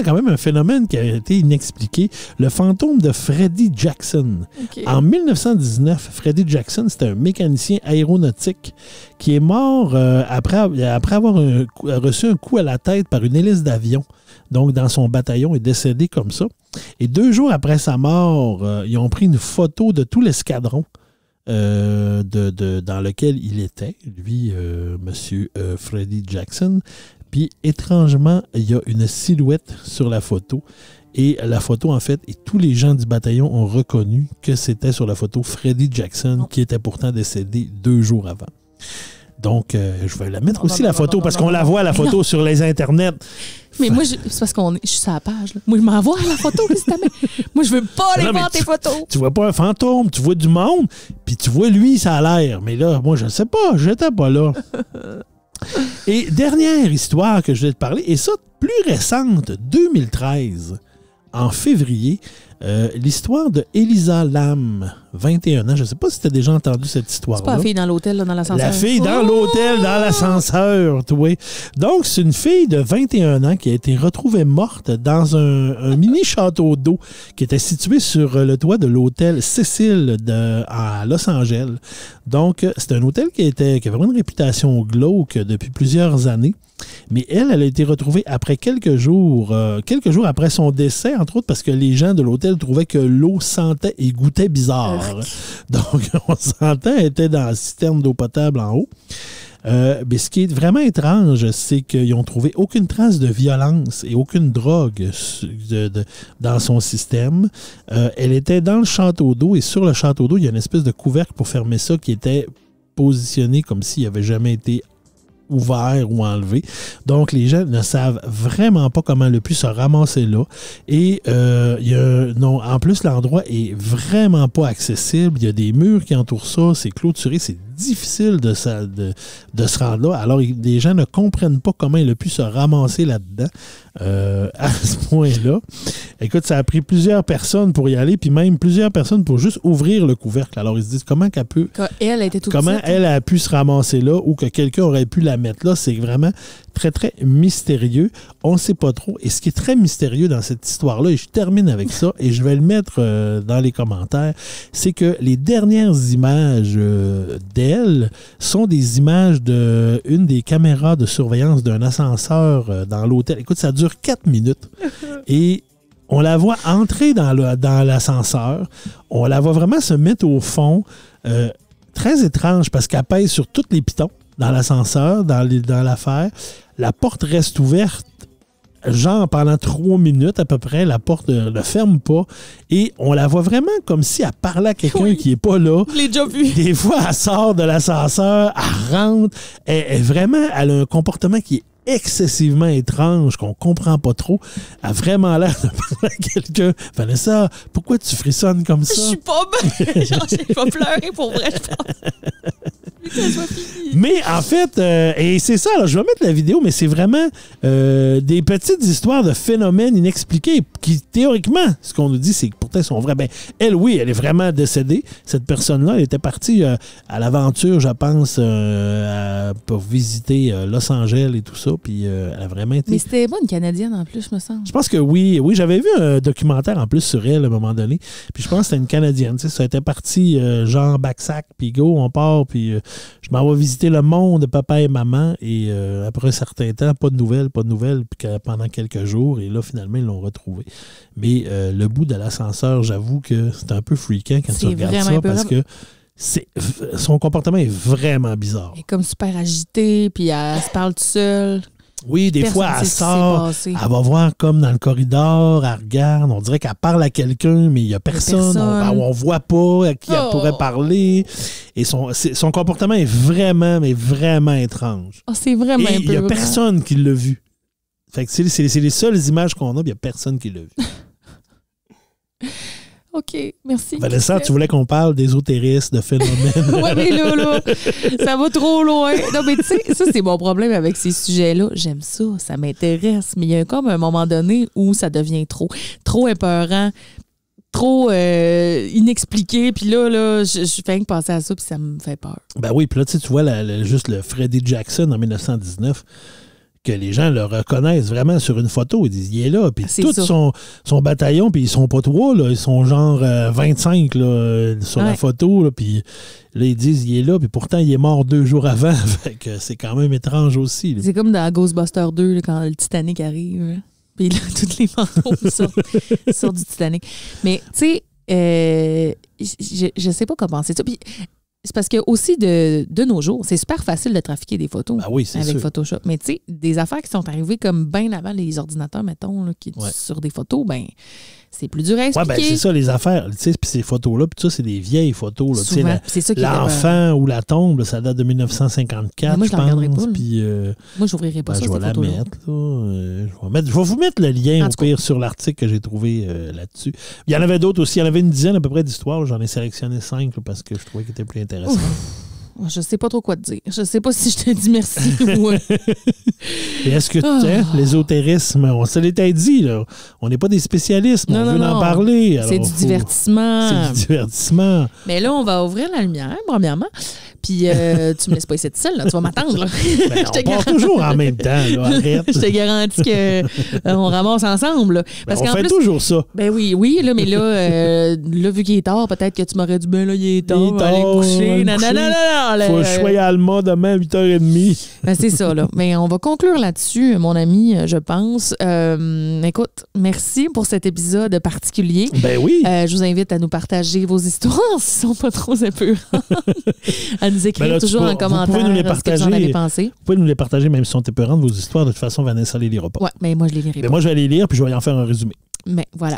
quand même, un phénomène qui a été inexpliqué. Le fantôme de Freddie Jackson. Okay. En 1919, Freddie Jackson, c'était un mécanicien aéronautique qui est mort après avoir reçu un coup à la tête par une hélice d'avion. Donc, dans son bataillon, est décédé comme ça. Et 2 jours après sa mort, ils ont pris une photo de tout l'escadron dans lequel il était, lui, monsieur Freddie Jackson. Puis, étrangement, il y a une silhouette sur la photo. Et la photo, en fait, et tous les gens du bataillon ont reconnu que c'était sur la photo Freddie Jackson, qui était pourtant décédé 2 jours avant. Donc, je vais la mettre aussi, la photo, parce qu'on la voit, la photo, sur les internets. Mais moi, c'est parce que je suis sur la page. Là. Moi, je m'envoie la photo, moi, je veux pas aller voir tes photos. Tu vois pas un fantôme, tu vois du monde, puis tu vois lui, ça a l'air. Mais là, moi, je ne sais pas, j'étais pas là. Et dernière histoire que je vais te parler, et ça, plus récente, 2013, en février, l'histoire de Elisa Lam, 21 ans. Je ne sais pas si tu as déjà entendu cette histoire-là. C'est pas la fille dans l'hôtel, là, dans l'ascenseur. La fille dans l'hôtel, dans l'ascenseur, oui. Donc, c'est une fille de 21 ans qui a été retrouvée morte dans un mini château d'eau qui était situé sur le toit de l'hôtel Cecil à Los Angeles. Donc, c'est un hôtel qui avait vraiment une réputation glauque depuis plusieurs années. Mais elle a été retrouvée après quelques jours après son décès, entre autres parce que les gens de l'hôtel trouvaient que l'eau sentait et goûtait bizarre. Donc, on s'entend, elle était dans la citerne d'eau potable en haut. Mais ce qui est vraiment étrange, c'est qu'ils n'ont trouvé aucune trace de violence et aucune drogue dans son système. Elle était dans le château d'eau et sur le château d'eau, il y a une espèce de couvercle pour fermer ça qui était positionné comme s'il n'avait jamais été ouvert ou enlevé. Donc, les gens ne savent vraiment pas comment elle a pu se ramasser là. Et en plus, l'endroit est vraiment pas accessible. Il y a des murs qui entourent ça. C'est clôturé. C'est difficile de se rendre là. Alors, les gens ne comprennent pas comment elle a pu se ramasser là-dedans à ce point-là. Écoute, ça a pris plusieurs personnes pour y aller, puis même plusieurs personnes pour juste ouvrir le couvercle. Alors, ils se disent comment elle a pu se ramasser là ou que quelqu'un aurait pu la mettre là. C'est vraiment très, très mystérieux. On ne sait pas trop. Et ce qui est très mystérieux dans cette histoire-là, et je termine avec ça, et je vais le mettre dans les commentaires, c'est que les dernières images d'elle sont des images d'une des caméras de surveillance d'un ascenseur dans l'hôtel. Écoute, ça dure 4 minutes. Et on la voit entrer dans l'ascenseur. On la voit vraiment se mettre au fond. Très étrange parce qu'elle pèse sur tous les pitons dans l'ascenseur, dans l'affaire. La porte reste ouverte, genre pendant 3 minutes à peu près. La porte ne ferme pas. Et on la voit vraiment comme si elle parlait à quelqu'un qui n'est pas là. Je l'ai déjà vu. Des fois, elle sort de l'ascenseur, elle rentre. Elle a un comportement qui est excessivement étrange, qu'on comprend pas trop, a vraiment l'air de parler à quelqu'un. Vanessa, pourquoi tu frissonnes comme ça? Je suis pas bien. Genre, je vais pleurer pour vrai, je pense. Mais en fait, et c'est ça, là, je vais mettre la vidéo, mais c'est vraiment des petites histoires de phénomènes inexpliqués qui, théoriquement, ce qu'on nous dit, c'est que pour certains sont vrais. Ben, elle, oui, elle est vraiment décédée. Cette personne-là, elle était partie à l'aventure, je pense, pour visiter Los Angeles et tout ça. Puis elle a vraiment été... Mais c'était pas une Canadienne en plus, je me sens. Je pense que oui. Oui, j'avais vu un documentaire en plus sur elle à un moment donné. Puis je pense que c'était une Canadienne. Tu sais, ça était parti genre backsack, puis go, on part, puis je m'en vais visiter le monde, papa et maman. Et après un certain temps, pas de nouvelles. Puis pendant quelques jours. Et là, finalement, ils l'ont retrouvé. Mais le bout de l'ascenseur, j'avoue que c'est un peu freakant quand tu regardes ça parce que son comportement est vraiment bizarre. Elle est comme super agitée, puis elle se parle toute seule. Oui, des fois, elle sort, elle va voir comme dans le corridor, elle regarde, on dirait qu'elle parle à quelqu'un, mais il n'y a personne. On voit pas à qui elle pourrait parler. Et son comportement est vraiment, mais vraiment étrange. Oh, c'est vraiment Et il n'y a personne qui l'a vu. Fait que c'est les seules images qu'on a, puis il n'y a personne qui l'a vu. OK, merci. Vanessa, tu voulais qu'on parle d'ésotérisme, de phénomènes. Oui, mais là, ça va trop loin. Non, mais tu sais, ça, c'est mon problème avec ces sujets-là. J'aime ça m'intéresse. Mais il y a comme un moment donné où ça devient trop épeurant, trop inexpliqué. Puis là, je fais que penser à ça, puis ça me fait peur. Ben oui, puis là, tu vois juste le Freddie Jackson en 1919. Que les gens le reconnaissent vraiment sur une photo. Ils disent, il est là. Puis tout son bataillon, puis ils sont pas 3, là, ils sont genre 25 là, sur la photo. Là, puis là, ils disent, il est là. Puis pourtant, il est mort 2 jours avant. Fait que c'est quand même étrange aussi. Là. C'est comme dans Ghostbusters 2, là, quand le Titanic arrive. Là. Puis là, tous les fantômes sortent du Titanic. Mais, tu sais, je sais pas comment penser ça. Puis, c'est parce que aussi de nos jours, c'est super facile de trafiquer des photos avec sûr. Photoshop. Mais tu sais, des affaires qui sont arrivées comme bien avant les ordinateurs, mettons, là, sur des photos, ben c'est plus dur à expliquer. Oui, ben c'est ça, les affaires. Tu sais, puis ces photos-là, puis ça, c'est des vieilles photos. Là. Souvent, c'est ça qui l'enfant ou la tombe, là, ça date de 1954, moi, je pense. Puis, moi, je n'ouvrirai pas ça, je vais la mettre. Je vais vous mettre le lien, au pire, sur l'article que j'ai trouvé là-dessus. Il y en avait d'autres aussi. Il y en avait une dizaine à peu près d'histoires. J'en ai sélectionné 5 là, parce que je trouvais qu'ils étaient plus intéressants. Je sais pas trop quoi te dire. Je sais pas si je te dis merci ou... Et est-ce que l'ésotérisme, on se l'était dit, là, on n'est pas des spécialistes, mais on veut en parler. C'est du divertissement. C'est du divertissement. Mais là, on va ouvrir la lumière, premièrement. Puis tu me laisses pas ici seule, là. Tu vas m'attendre. Là. Ben, on part toujours en même temps. Là, arrête. Je te garantis qu'on ramasse ensemble. Là. Parce on fait toujours ça. Ben oui, là, mais là, vu qu'il est tard, peut-être que tu m'aurais dit, ben là, il est tard, on va aller coucher. Non. Faut que je sois à Alma demain à 8h30. Ben, c'est ça, là. Mais on va conclure là-dessus, mon ami, je pense. Écoute, merci pour cet épisode particulier. Ben oui. Je vous invite à nous partager vos histoires s'ils ne sont pas trop épeurantes. À nous écrire toujours en commentaire ce que vous en avez pensé. Vous pouvez nous les partager, même si sont épeurantes, vos histoires. De toute façon, Vanessa les lira pas. Oui, mais moi, je les lirai pas. Moi, je vais les lire, puis je vais y en faire un résumé. Mais voilà.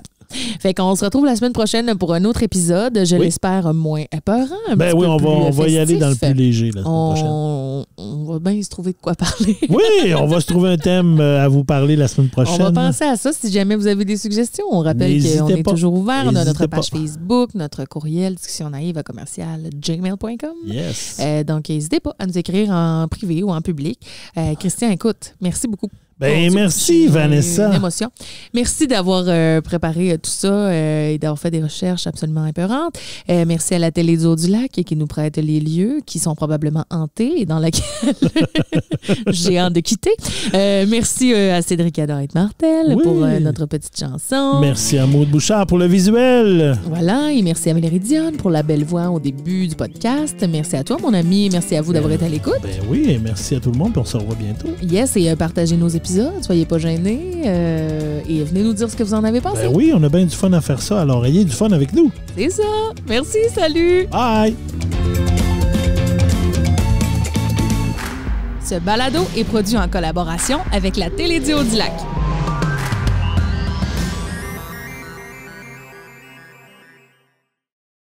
Fait qu'on se retrouve la semaine prochaine pour un autre épisode. Je l'espère moins épeurant. On va y aller dans le plus léger la semaine prochaine. On va bien se trouver de quoi parler. Oui, on va se trouver un thème à vous parler la semaine prochaine. On va penser à ça si jamais vous avez des suggestions. On rappelle qu'on est toujours ouvert. On a notre page Facebook, notre courriel discussionnaïve@gmail.com. Yes. Donc, n'hésitez pas à nous écrire en privé ou en public. Christian, écoute, merci beaucoup. Merci, Vanessa. Une émotion. Merci d'avoir préparé tout ça et d'avoir fait des recherches absolument épeurantes. Merci à la Télédio du Lac qui nous prête les lieux qui sont probablement hantés et dans lesquels j'ai hâte de quitter. Merci à Cédric Adorette-Martel pour notre petite chanson. Merci à Maud Bouchard pour le visuel. Voilà, et merci à Valérie Dionne pour la belle voix au début du podcast. Merci à toi, mon ami. Merci à vous d'avoir été à l'écoute. Ben oui, et merci à tout le monde, puis on se revoit bientôt. Yes, et partagez nos épisodes. Soyez pas gênés et venez nous dire ce que vous en avez pensé. Ben oui, on a bien du fun à faire ça, alors ayez du fun avec nous. C'est ça. Merci, salut. Bye. Ce balado est produit en collaboration avec la Télédio du Lac.